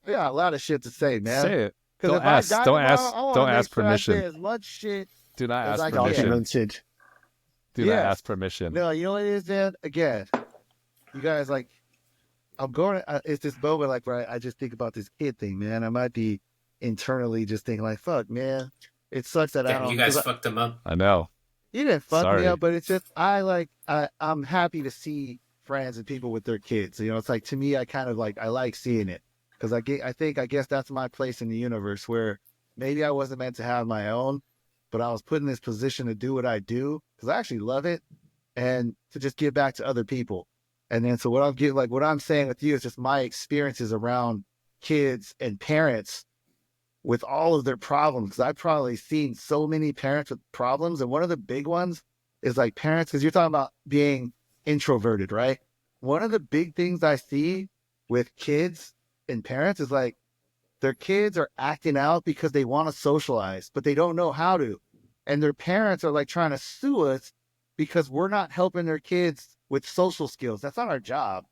Yeah, a lot of shit to say, man.
Say it.
'Cause
Don't
if I
ask.
die
Don't
tomorrow,
ask.
I wanna
Don't
make
ask
sure I say
permission.
as much shit.
Do not
As
ask
I can.
permission.
Documented.
Do not
Yes.
ask permission.
No, you know what it is, man? Again, you guys, like, I'm going, it's this moment, like, where I just think about this kid thing, man. I might be internally just thinking, like, fuck, man. It sucks that I
Damn,
don't.
you guys
'cause
fucked them up.
I know.
you didn't fuck
Sorry.
me up, but it's just, I'm happy to see friends and people with their kids. You know, it's like, to me, I kind of like, I like seeing it. Because I guess that's my place in the universe where maybe I wasn't meant to have my own, but I was put in this position to do what I do because I actually love it and to just give back to other people. And then so what I'm saying with you is just my experiences around kids and parents with all of their problems. Because I've probably seen so many parents with problems. And one of the big ones is like parents, because you're talking about being introverted, right? One of the big things I see with kids and parents is like their kids are acting out because they want to socialize, but they don't know how to. And their parents are like trying to sue us because we're not helping their kids with social skills. That's not our job.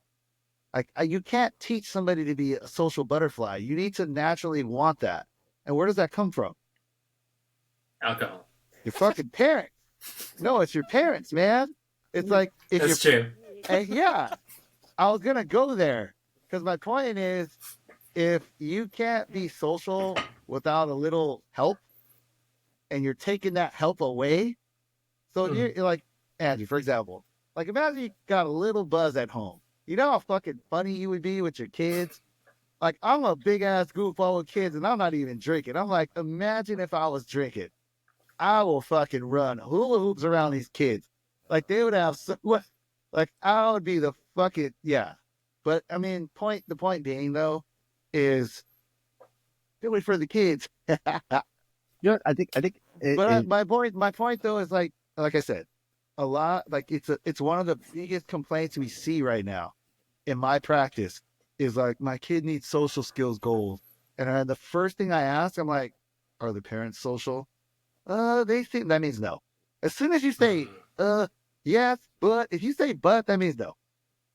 Like you can't teach somebody to be a social butterfly. You need to naturally want that. And where does that come from?
Alcohol.
Your fucking parents. No, it's your parents, man. It's like if
That's
you're
true.
And yeah, I was gonna go there because my point is, if you can't be social without a little help, and you're taking that help away, so you're like Andrew, for example, like imagine you got a little buzz at home. You know how fucking funny you would be with your kids. Like I'm a big ass goofball with kids, and I'm not even drinking. I'm like, imagine if I was drinking. I will fucking run hula hoops around these kids. Like they would have so what. Like I would be the fucking yeah, but I mean, the point being though, is do it for the kids.
You know, I think
But my point though is like I said, a lot like it's one of the biggest complaints we see right now in my practice is like, my kid needs social skills goals. And the first thing I ask, I'm like, are the parents social? They think that means no. As soon as you say, yes, but if you say but, that means no.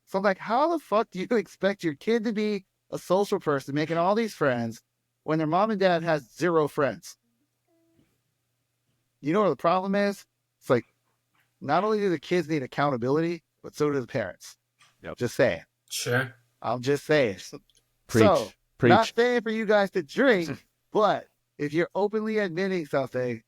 So I'm like, how the fuck do you expect your kid to be a social person making all these friends when their mom and dad has 0 friends? You know what the problem is? It's like, not only do the kids need accountability, but so do the parents.
Yep.
Just saying.
Sure.
I'm just saying.
Preach.
So,
Preach.
not saying for you guys to drink, but if you're openly admitting something,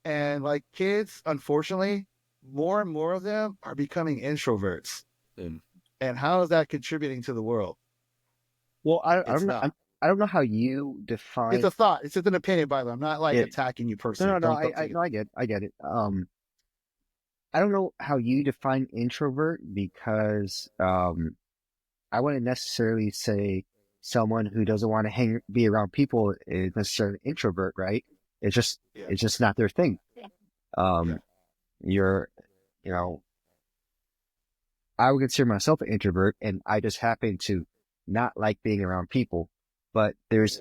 and like kids, unfortunately, more and more of them are becoming introverts.
Mm.
And how is that contributing to the world?
Well, I
It's
don't know.
not.
I don't know how you define.
It's a thought. It's just an opinion, by the way. I'm not like
Yeah.
attacking you personally.
No.
Don't
I
take it.
no, I get it. I don't know how you define introvert because I wouldn't necessarily say someone who doesn't want to be around people is necessarily an introvert, right? It's just not their thing. You're, you know, I would consider myself an introvert, and I just happen to not like being around people. But there's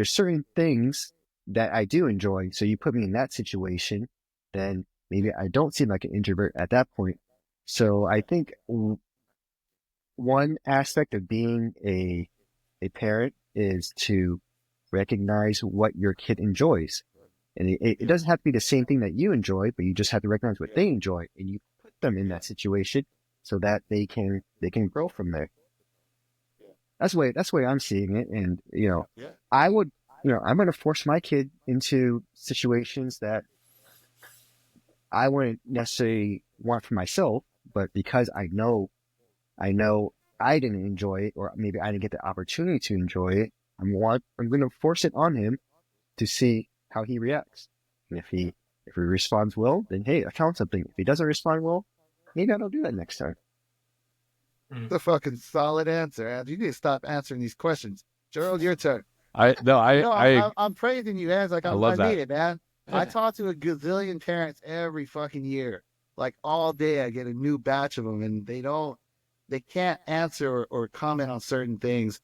certain things that I do enjoy. So you put me in that situation, then maybe I don't seem like an introvert at that point. So I think one aspect of being a parent is to recognize what your kid enjoys. And it doesn't have to be the same thing that you enjoy, but you just have to recognize what they enjoy, and you put them in that situation so that they can grow from there. That's the way I'm seeing it. And, I would, I'm going to force my kid into situations that I wouldn't necessarily want for myself, but because I know I didn't enjoy it, or maybe I didn't get the opportunity to enjoy it, I'm going to force it on him to see how he reacts. And if he responds well, then hey, I found something. If he doesn't respond well, maybe I don't do that next time.
It's a fucking solid answer, Ed. You need to stop answering these questions. Gerald, your turn. I'm praising you, Ed. Like, I
love that.
mean it, man. I talk to a gazillion parents every fucking year. Like, all day I get a new batch of them, and they can't answer or comment on certain things.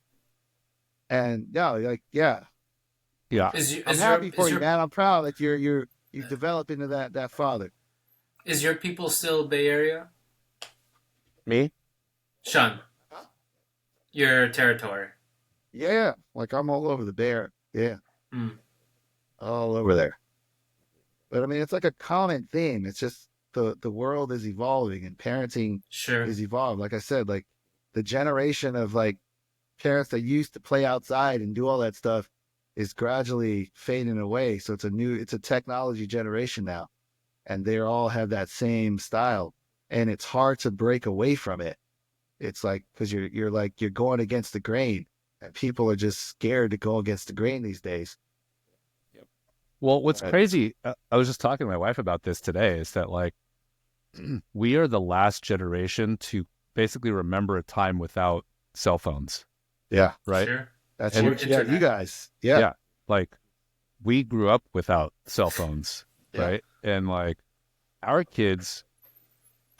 And yeah. I'm happy for you, man. I'm proud that you've developed into that father.
Is your people still Bay Area?
Me?
Sean, your territory.
Yeah, like I'm all over the Bay Area. Yeah, all over there. But I mean, it's like a common theme. It's just the world is evolving and parenting is evolved. Like I said, like the generation of like parents that used to play outside and do all that stuff is gradually fading away. So it's a technology generation now, and they all have that same style, and it's hard to break away from it. It's like, because you're going against the grain, and people are just scared to go against the grain these days.
Yep. Well, what's crazy, I was just talking to my wife about this today, is that like we are the last generation to basically remember a time without cell phones.
Yeah.
Right.
Sure.
That's you guys. Yeah.
Yeah. Like we grew up without cell phones. Right. And like our kids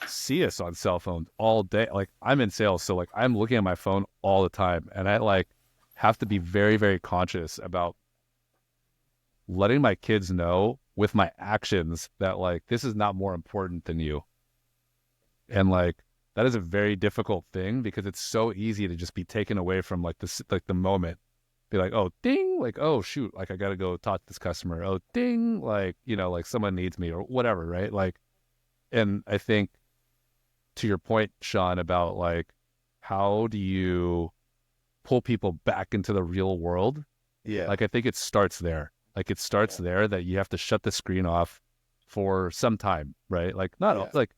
see us on cell phones all day. Like I'm in sales, so like I'm looking at my phone all the time, and I like have to be very, very conscious about letting my kids know with my actions that like this is not more important than you. And like that is a very difficult thing because it's so easy to just be taken away from like the moment. Be like, oh ding, like oh shoot, like I gotta go talk to this customer. Oh ding, like like someone needs me or whatever, right? Like, and I think to your point, Sean, about like how do you pull people back into the real world?
Yeah.
Like I think it starts there. Like it starts there that you have to shut the screen off for some time, right? Like like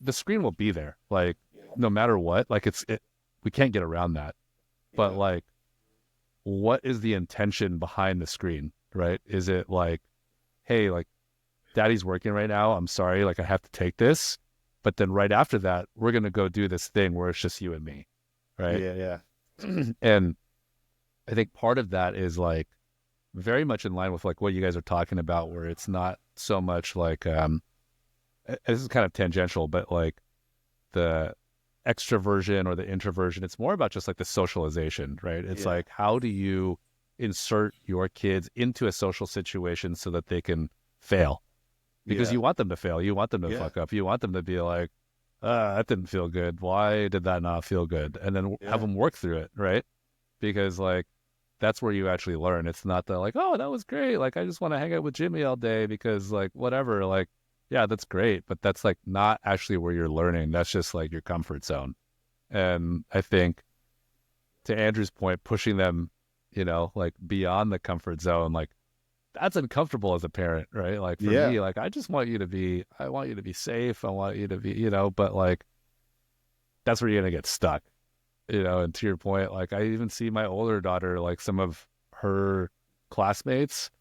the screen will be there, like no matter what. Like we can't get around that. But like, what is the intention behind the screen, right? Is it like, hey, like daddy's working right now, I'm sorry, like I have to take this, but then right after that we're gonna go do this thing where it's just you and me, right?
Yeah.
And I think part of that is like very much in line with like what you guys are talking about, where it's not so much like this is kind of tangential, but like the extroversion or the introversion. It's more about just like the socialization, right? It's
Yeah.
like, how do you insert your kids into a social situation so that they can fail? Because
Yeah.
you want them to fail. You want them to
Yeah.
fuck up. You want them to be like, that didn't feel good. Why did that not feel good? And then
Yeah.
have them work through it, right? Because like, that's where you actually learn. It's not that like, oh, that was great. Like, I just want to hang out with Jimmy all day because like, whatever. Like, yeah, that's great. But that's like not actually where you're learning. That's just like your comfort zone. And I think to Andrew's point, pushing them, like beyond the comfort zone, like that's uncomfortable as a parent, right? Like for
Yeah.
me, like I want you to be safe. I want you to be, but like that's where you're going to get stuck, and to your point, like I even see my older daughter, like some of her classmates,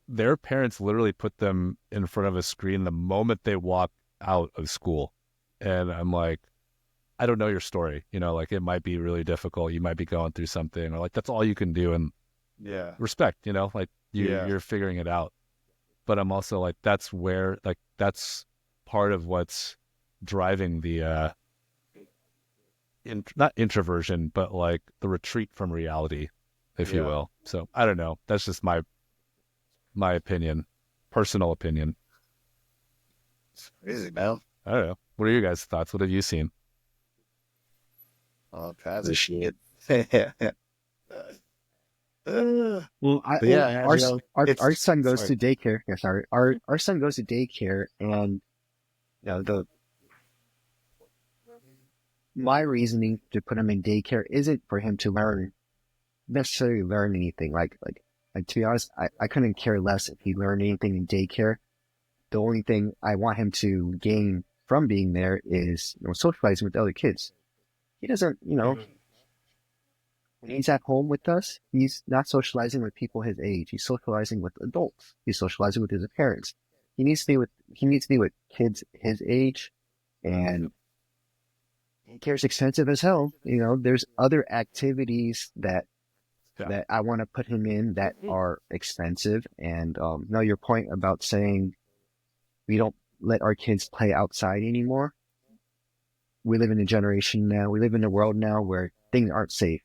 their parents literally put them in front of a screen the moment they walk out of school. And I'm like, I don't know your story, like it might be really difficult. You might be going through something, or like that's all you can do. And
Yeah.
respect, like
Yeah.
you're figuring it out. But I'm also like, that's where, like, that's part of what's driving the, not introversion, but like the retreat from reality, if you
Yeah.
will. So I don't know. That's just my opinion, personal opinion.
It's crazy, man.
I don't know. What are your guys' thoughts? What have you seen?
All kinds of shit.
Well,
But yeah,
our,
you know,
our
it's-
our son goes
sorry.
to daycare. Yeah, sorry. Our son goes to daycare, and my reasoning to put him in daycare isn't for him to necessarily learn anything. Like to be honest, I couldn't care less if he learned anything in daycare. The only thing I want him to gain from being there is socializing with other kids. He doesn't,
Mhm.
when he's at home with us, he's not socializing with people his age. He's socializing with adults. He's socializing with his parents. He needs to be with kids his age, and daycare's expensive as hell. There's other activities that I want to put him in that are expensive. And no, your point about saying we don't let our kids play outside anymore. We live in a generation now. We live in a world now where things aren't safe.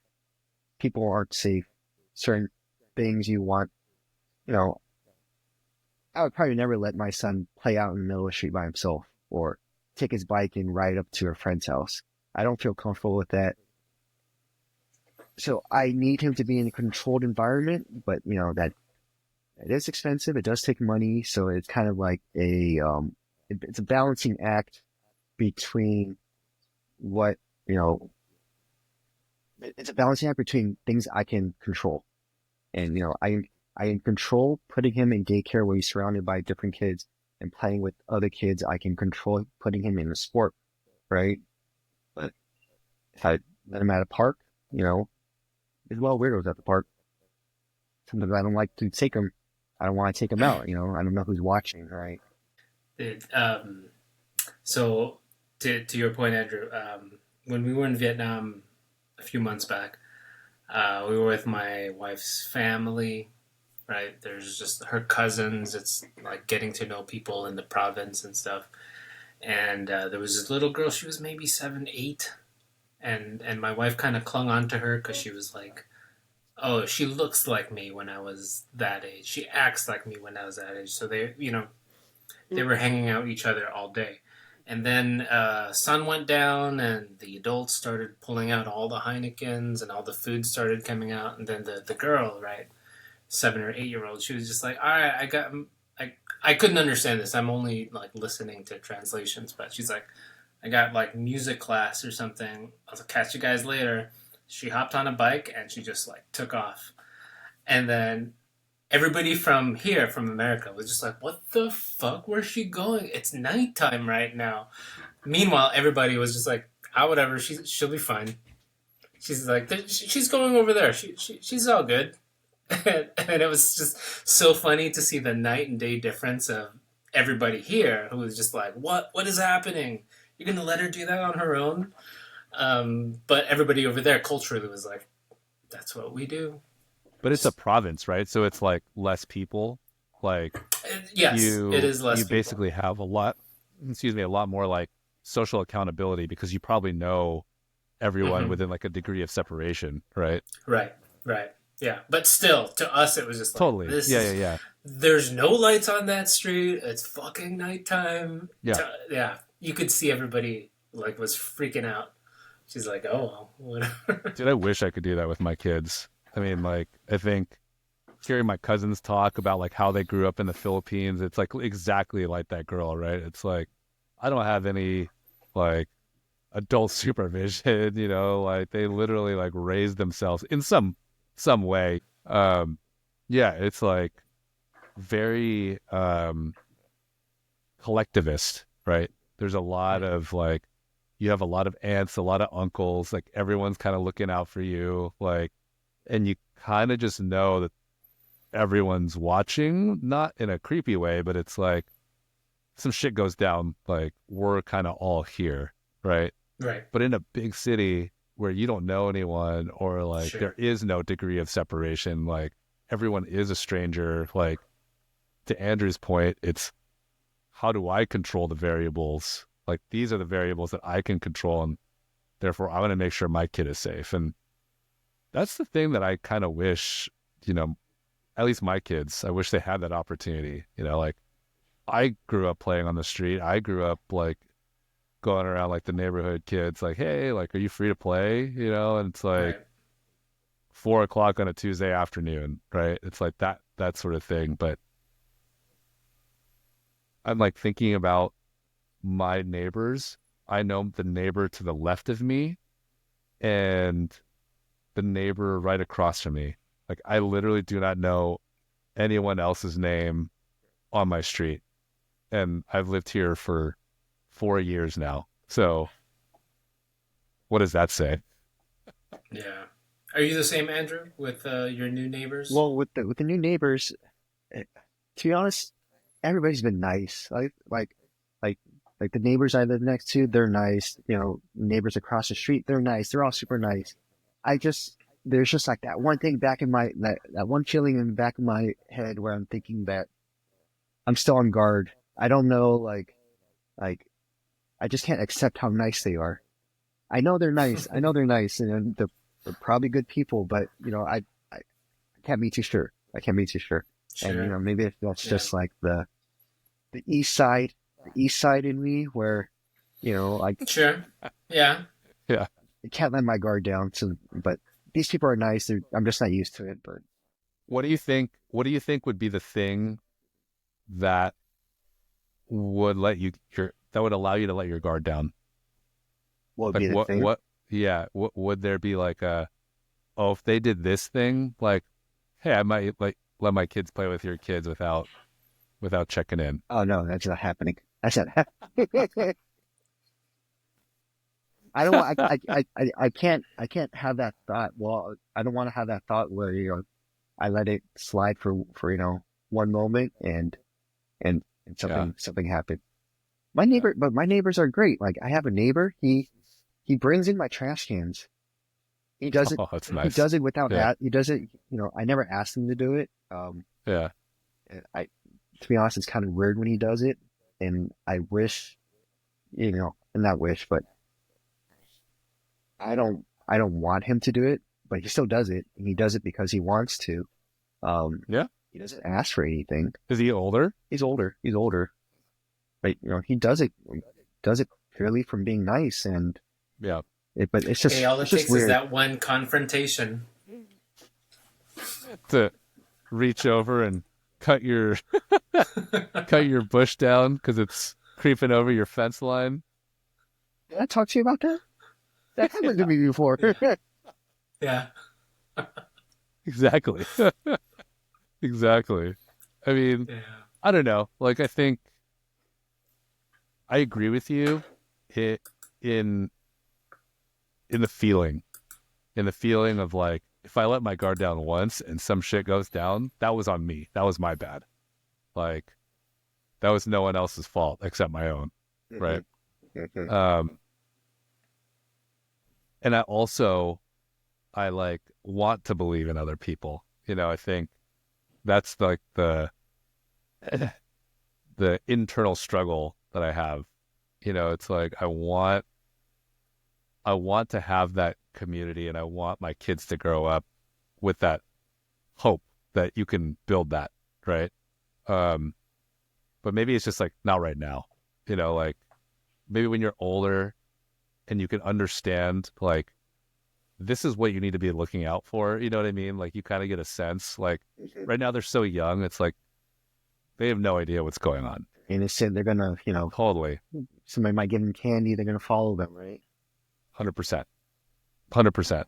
People aren't safe. Certain things you want, I would probably never let my son play out in the middle of the street by himself or take his bike and ride up to a friend's house. I don't feel comfortable with that. So I need him to be in a controlled environment, but that it is expensive. It does take money. So it's kind of like it's a balancing act between what, it's a balancing act between things I can control. And, I can control putting him in daycare where he's surrounded by different kids and playing with other kids. I can control putting him in a sport, right? But if I let him at a park, there's a lot of weirdos at the park. Sometimes I don't like to take him. I don't want to take him out, I don't know who's watching, right?
So to your point, Andrew, when we were in Vietnam a few months back, we were with my wife's family, right? There's just her cousins. It's like getting to know people in the province and stuff. And there was this little girl. She was maybe 7, 8, and my wife kind of clung on to her because she was like, "Oh, she looks like me when I was that age. She acts like me when I was that age." So they were hanging out with each other all day. And then sun went down, and the adults started pulling out all the Heinekens, and all the food started coming out. And then the girl, right, 7 or 8 year old, she was just like, "All right, I couldn't understand this. I'm only like listening to translations." But she's like, "I got like music class or something. I'll catch you guys later." She hopped on a bike and she just like took off. And then everybody from America, was just like, "What the fuck? Where's she going? It's nighttime right now." Meanwhile, everybody was just like, "Ah, whatever. She'll be fine." She's like, "She's going over there. She's all good." And it was just so funny to see the night and day difference of everybody here who was just like, "What is happening? You're gonna let her do that on her own?" But everybody over there culturally was like, "That's what we do."
But it's a province, right? So it's like less people. Like
Yes,
you,
it is less
you
people.
basically have a lot more like social accountability because you probably know everyone
Mhm.
within like a degree of separation, right?
Right. Right. Yeah. But still, to us, it was just like,
Totally.
this
Yeah,
is,
yeah, yeah.
there's no lights on that street. It's fucking nighttime.
Yeah.
Yeah. You could see everybody like was freaking out. She's like, oh, well, whatever.
Dude, I wish I could do that with my kids. I mean, like, I think hearing my cousins talk about like how they grew up in the Philippines, it's like exactly like that girl, right? It's like, I don't have any like adult supervision, you know, like they literally like raised themselves in some way. Yeah, it's like very collectivist, right? There's a lot of like you have a lot of aunts, a lot of uncles, like everyone's kind of looking out for you, like, and you kind of just know that everyone's watching, not in a creepy way, but it's like some shit goes down, like we're kind of all here, right?
Right.
But in a big city where you don't know anyone or like
Sure.
there is no degree of separation, like everyone is a stranger, like to Andrew's point, it's how do I control the variables? Like these are the variables that I can control, and therefore I want to make sure my kid is safe. And that's the thing that I kind of wish, you know, at least my kids, I wish they had that opportunity. You know, like I grew up playing on the street. I grew up like going around like the neighborhood kids, like, hey, like, are you free to play? You know, and it's like
Right.
4 o'clock on a Tuesday afternoon, right? It's like that sort of thing. But I'm like thinking about my neighbors. I know the neighbor to the left of me and the neighbor right across from me. Like I literally do not know anyone else's name on my street. And I've lived here for 4 years now. So what does that say?
Yeah. Are you the same, Andrew, with your new neighbors?
Well, with the new neighbors, eh, to be honest, everybody's been nice. Like the neighbors I live next to, they're nice. You know, neighbors across the street, they're nice. They're all super nice. There's just like that one thing back in that one feeling in the back of my head where I'm thinking that I'm still on guard. I don't know, like I just can't accept how nice they are. I know they're nice. I know they're nice, and they're probably good people. But you know, I can't be too sure. I can't be too sure. And you know,
Sure.
maybe if that's
Yeah.
just like the east side in me, where you know,
Sure. Yeah.
Yeah.
I can't let my guard down. So, but these people are nice. I'm just not used to it. But
What do you think would be the thing that would that would allow you to let your guard down?
what would
Like
be the thing?
yeah, what would there be like oh, if they did this thing, like, hey, I might like let my kids play with your kids without checking in.
Oh no, that's not happening. That's not happening. I don't want. I can't have that thought. Well, I don't want to have that thought where you know I let it slide for you know one moment and something happened. But my neighbors are great. Like I have a neighbor. He brings in my trash cans. He does it.
Oh, that's
He
nice.
does it without
Yeah.
he does it. You know, I never asked him to do it.
Yeah.
And to be honest, it's kind of weird when he does it, and I wish, you know, and not wish, but I don't want him to do it, but he still does it, and he does it because he wants to.
Yeah.
He doesn't ask for anything.
Is he older?
He's older, but you know, he does it purely from being nice, and
Yeah.
but it's just,
Hey, all it
it's just
takes
weird.
is that one confrontation.
To reach over and cut your bush down because it's creeping over your fence line.
Did I talk to you about that? That happened to me before.
Yeah.
Exactly. Exactly. I mean,
Yeah.
I don't know. Like, I think I agree with you in the feeling, of like, if I let my guard down once and some shit goes down, that was on me. That was my bad. Like, that was no one else's fault except my own. Right. And I like want to believe in other people. You know, I think that's like the internal struggle that I have, You know, it's like I want to have that community, and I want my kids to grow up with that hope that you can build that, right? Um, but maybe it's just like not right now, you know, like maybe when you're older and you can understand like this is what you need to be looking out for. You know what I mean? Like you kind of get a sense. Like right now they're so young, it's like they have no idea what's going on.
Innocent, they're gonna,
Totally,
somebody might give them candy, they're gonna follow them, right?
100%, 100%.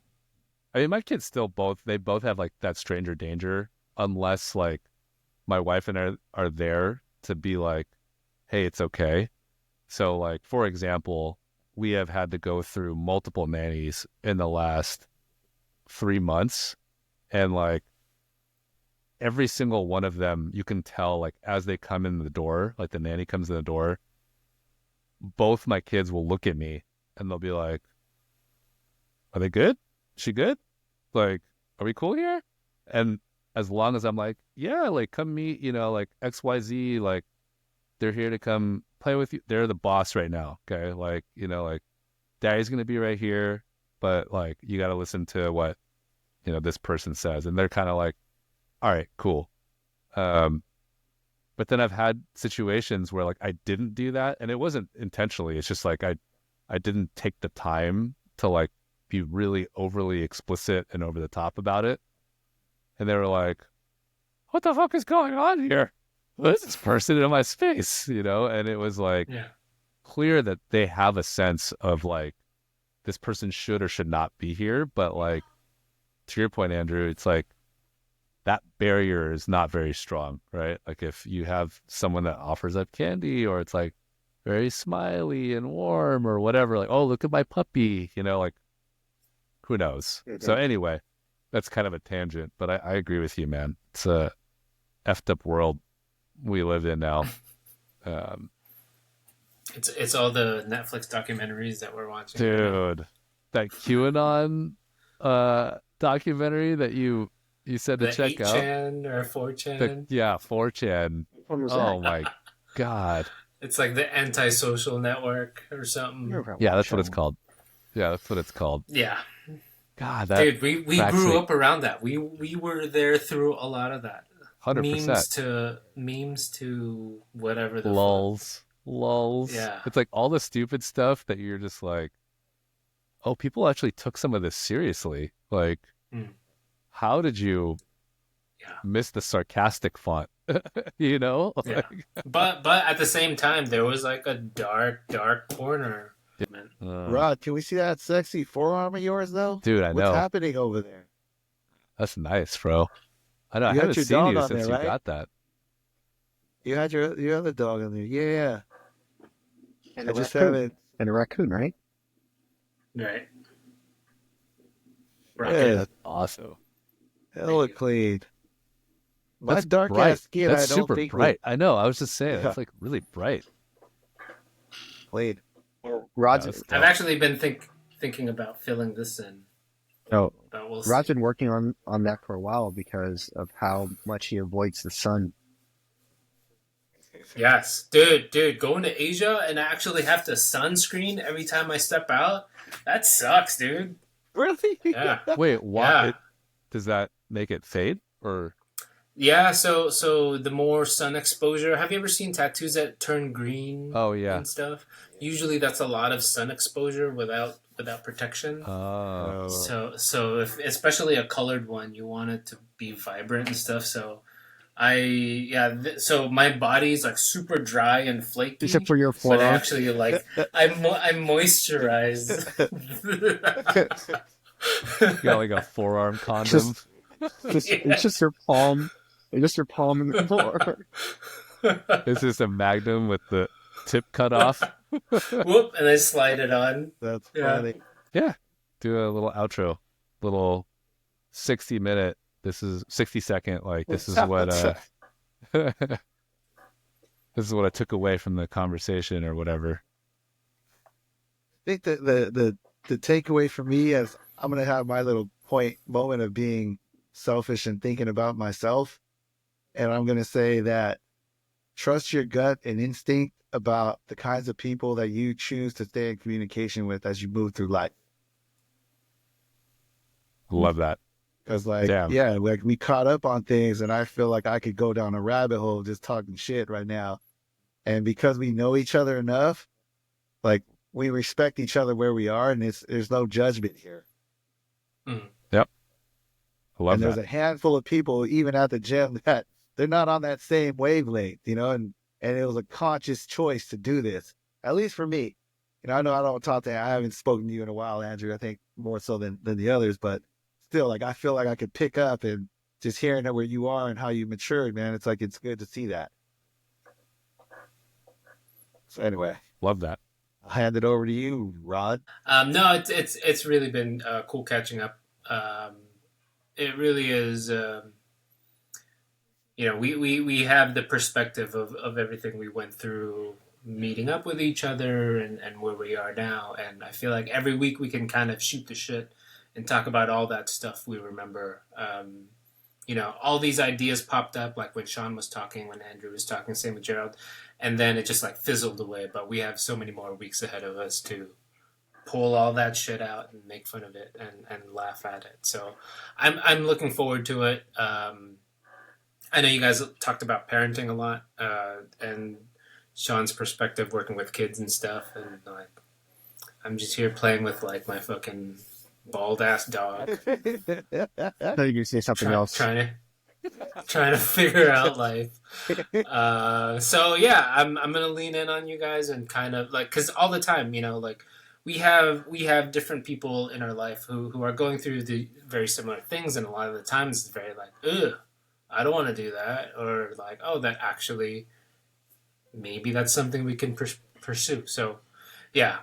I mean, my kids still they both have like that stranger danger, unless like my wife and I are there to be like, hey, it's okay. So like, for example, we have had to go through multiple nannies in the last 3 months, and like every single one of them, you can tell like as they come in the door, like the nanny comes in the door, both my kids will look at me and they'll be like, are they good? She good? Like, are we cool here? And as long as I'm like, yeah, like come meet, like XYZ, like they're here to come play with you. They're the boss right now. Okay. Like, like daddy's going to be right here, but like, you got to listen to what, this person says. And they're kind of like, all right, cool. But then I've had situations where like I didn't do that, and it wasn't intentionally. It's just like I didn't take the time to like be really overly explicit and over the top about it. And they were like, what the fuck is going on here? What is this person in my space? And it was like clear that they have a sense of like this person should or should not be here. But like to your point, Andrew, it's like that barrier is not very strong, right? Like if you have someone that offers up candy, or it's like very smiley and warm or whatever, like, oh, look at my puppy, like who knows? Mm-hmm. So anyway, that's kind of a tangent, but I agree with you, man. It's a effed up world we live in now.
It's all the Netflix documentaries that we're watching.
Dude, that QAnon documentary that you said to check out.
8chan or 4chan?
Yeah, 4chan. Oh my God.
It's like the antisocial network or something.
Yeah, that's what it's called. Yeah, that's what it's called.
Yeah.
God, that
dude, we grew up around that. We were there through a lot of that.
100%.
Memes to whatever the
lulls.
Yeah.
It's like all the stupid stuff that you're just like, oh, people actually took some of this seriously. Like, how did you miss the sarcastic font?
Yeah. But at the same time, there was like a dark corner.
Rod, can we see that sexy forearm of yours though?
Dude, I know.
What's happening over there?
That's nice, bro. I know. I haven't seen you since you got that.
You had your other dog on there. Yeah.
And a raccoon, right?
Right.
Yeah,
that's awesome.
Hella clean. My dark ass skin,
that's super bright. I know. I was just saying, it's like really bright.
Clean.
Rod's.
I've actually been thinking about filling this in.
Oh,
we'll
Rod's been working on that for a while because of how much he avoids the sun.
Yes, dude, going to Asia and I actually have to sunscreen every time I step out. That sucks, dude.
Really?
Yeah.
Wait, why?
Yeah.
Does that make it fade or?
Yeah, so the more sun exposure. Have you ever seen tattoos that turn green?
Oh yeah,
and stuff. Usually, that's a lot of sun exposure without protection.
Oh.
So if especially a colored one, you want it to be vibrant and stuff. So so my body's like super dry and flaky.
Except for your forearm.
But actually, like I moisturize.
You got like a forearm condom.
It's just your palm. It's just your palm in the floor.
It's just a Magnum with the tip cut off.
Whoop, and I slide it on.
That's funny.
Yeah. Do a little outro. Little 60-minute. This is 60-second. Like this is what this is what I took away from the conversation or whatever.
I think that the takeaway for me is I'm gonna have my little moment of being selfish and thinking about myself. And I'm going to say that trust your gut and instinct about the kinds of people that you choose to stay in communication with as you move through life.
Love that.
Because, like,
Damn.
yeah, like we caught up on things, and I feel like I could go down a rabbit hole just talking shit right now. And because we know each other enough, like, we respect each other where we are, and there's no judgment here.
Yep. I love
And there's
that.
a handful of people, even at the gym, that they're not on that same wavelength, and it was a conscious choice to do this, at least for me. I know I don't talk to, I haven't spoken to you in a while, Andrew, I think more so than the others, but still, like, I feel like I could pick up, and just hearing where you are and how you matured, man, it's like, it's good to see that. So anyway,
Love that.
I'll hand it over to you, Rod.
No, it's really been cool catching up. It really is. We have the perspective of everything we went through, meeting up with each other, and where we are now. And I feel like every week we can kind of shoot the shit and talk about all that stuff we remember. All these ideas popped up, like when Sean was talking, when Andrew was talking, same with Gerald, and then it just like fizzled away. But we have so many more weeks ahead of us to pull all that shit out and make fun of it and laugh at it. So I'm looking forward to it. I know you guys talked about parenting a lot, and Sean's perspective working with kids and stuff, and like I'm just here playing with like my fucking bald ass dog.
I thought you were going to say something else.
Trying to figure out life. So yeah, I'm gonna lean in on you guys and kind of like, because all the time, like we have different people in our life who are going through the very similar things, and a lot of the times it's very like, ugh, I don't want to do that, or like, oh, that actually maybe that's something we can pursue. So yeah.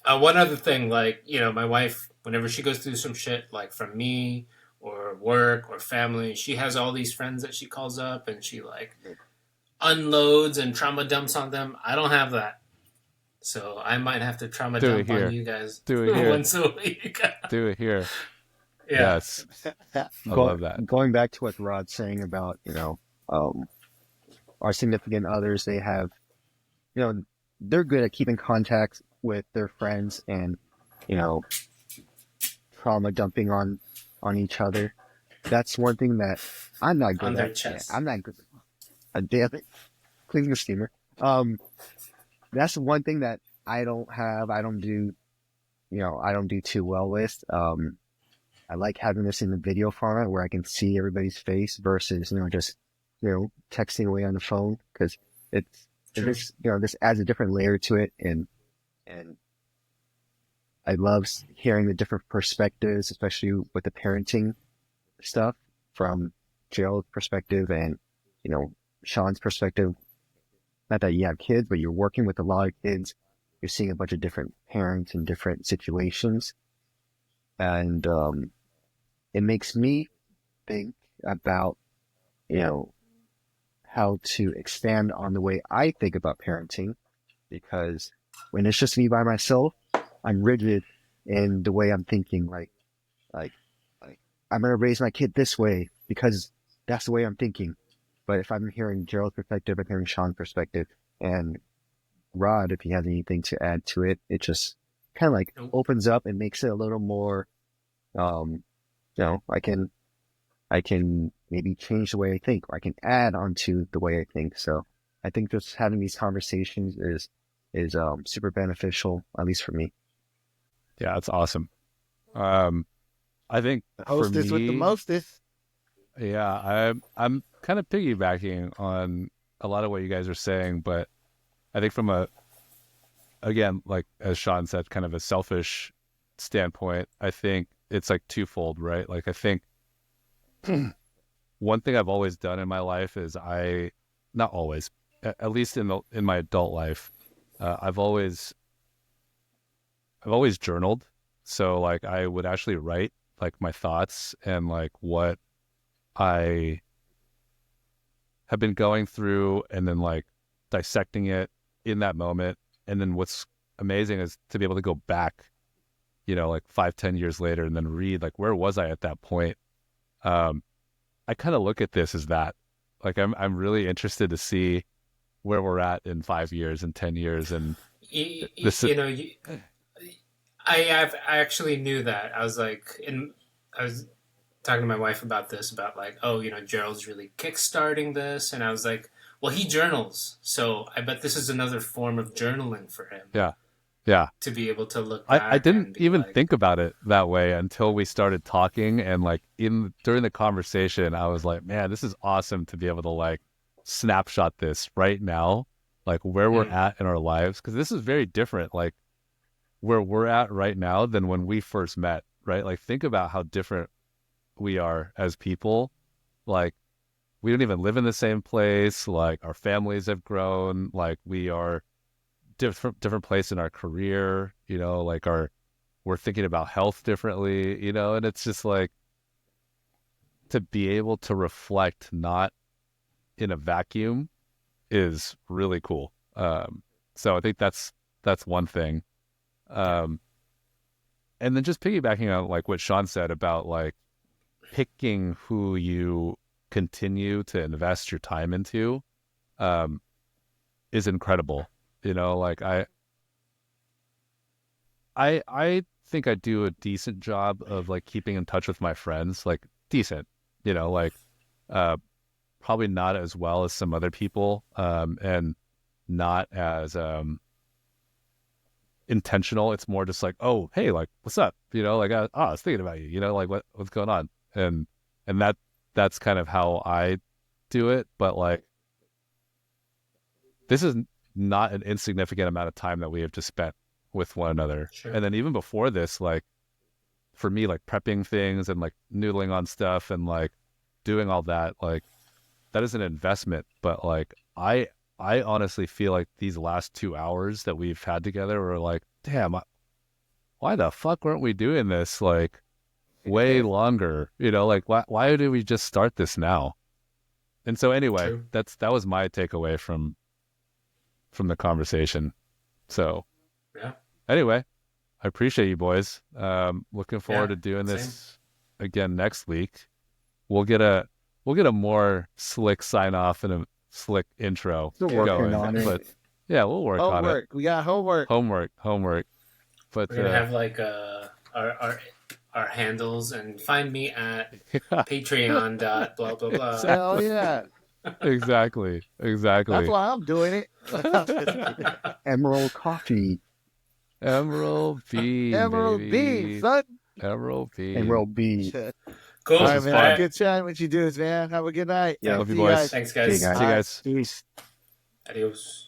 One other thing, like, my wife, whenever she goes through some shit, like from me or work or family, she has all these friends that she calls up and she like unloads and trauma dumps on them. I don't have that. So I might have to trauma
Do it
dump
here.
on you guys
Do it here.
once a week.
Do it here.
Yeah.
Yes. I love that.
Going back to what Rod's saying about, our significant others, they have, they're good at keeping contact with their friends and, trauma dumping on each other. That's one thing that I'm not good
On their
at.
chest.
I'm not good. Damn it. Cleaning the steamer. That's one thing that I don't have. I don't do too well with. I like having this in the video format where I can see everybody's face versus, just, texting away on the phone, because this adds a different layer to it. And I love hearing the different perspectives, especially with the parenting stuff from Gerald's perspective and, Sean's perspective. Not that you have kids, but you're working with a lot of kids. You're seeing a bunch of different parents in different situations. And, it makes me think about, how to expand on the way I think about parenting, because when it's just me by myself, I'm rigid in the way I'm thinking. Like I'm going to raise my kid this way because that's the way I'm thinking. But if I'm hearing Gerald's perspective, I'm hearing Sean's perspective, and Rod, if he has anything to add to it, it just kind of like opens up and makes it a little more, I can maybe change the way I think, or I can add onto the way I think. So I think just having these conversations is super beneficial, at least for me.
Yeah, that's awesome. I think
The
for
hostess
me,
with the mostest.
yeah, I'm kind of piggybacking on a lot of what you guys are saying, but I think from again, like as Sean said, kind of a selfish standpoint, I think it's like twofold, right? Like I think one thing I've always done in my life is not always, at least in my adult life, I've always journaled. So like I would actually write like my thoughts and like what I have been going through, and then like dissecting it in that moment. And then what's amazing is to be able to go back, like 5-10 years later and then read like, where was I at that point? I kind of look at this as that, Like I'm really interested to see where we're at in 5 years and 10 years. And this,
I actually knew that. I was talking to my wife about this, about like, oh, Gerald's really kickstarting this, and I was like, well, he journals, so I bet this is another form of journaling for him.
Yeah.
To be able to look back.
I didn't even think about it that way until we started talking, and like during the conversation, I was like, man, this is awesome to be able to like snapshot this right now, like where we're at in our lives, because this is very different, like where we're at right now than when we first met, right? Like think about how different we are as people. Like we don't even live in the same place. Like our families have grown. Like we are different place in our career, like we're thinking about health differently, and it's just like to be able to reflect not in a vacuum is really cool. So I think that's one thing. And then just piggybacking on like what Sean said about like picking who you continue to invest your time into, is incredible. Like I think I do a decent job of like keeping in touch with my friends, like decent, like probably not as well as some other people, and not as intentional. It's more just like, oh, hey, like what's up? Like I was thinking about you, like what's going on, and that's kind of how I do it. But like this is not an insignificant amount of time that we have just spent with one another.
Sure.
And then even before this, like for me, like prepping things and like noodling on stuff and like doing all that, like that is an investment. But like I honestly feel like these last 2 hours that we've had together were like, damn, why the fuck weren't we doing this like way longer? Like why did we just start this now? And so anyway,
True.
that was my takeaway from the conversation. So
Yeah.
Anyway, I appreciate you boys. Looking forward to doing this again next week. We'll get a more slick sign off and a slick intro
Still working on it.
But yeah, we'll work on it.
We got homework.
But
We're gonna have like our handles, and find me at Patreon blah blah blah.
Hell yeah.
Exactly.
That's why I'm doing it.
Emerald Coffee.
Emerald B.
Emerald
baby.
B, son.
Emerald B.
Emerald B.
Cool.
All right,
This is
man.
fun.
Good chatting with you dudes, man. Have a good night.
Yeah.
Love you
See
boys.
guys.
Thanks, guys.
See you guys.
See you guys.
Peace.
Adios.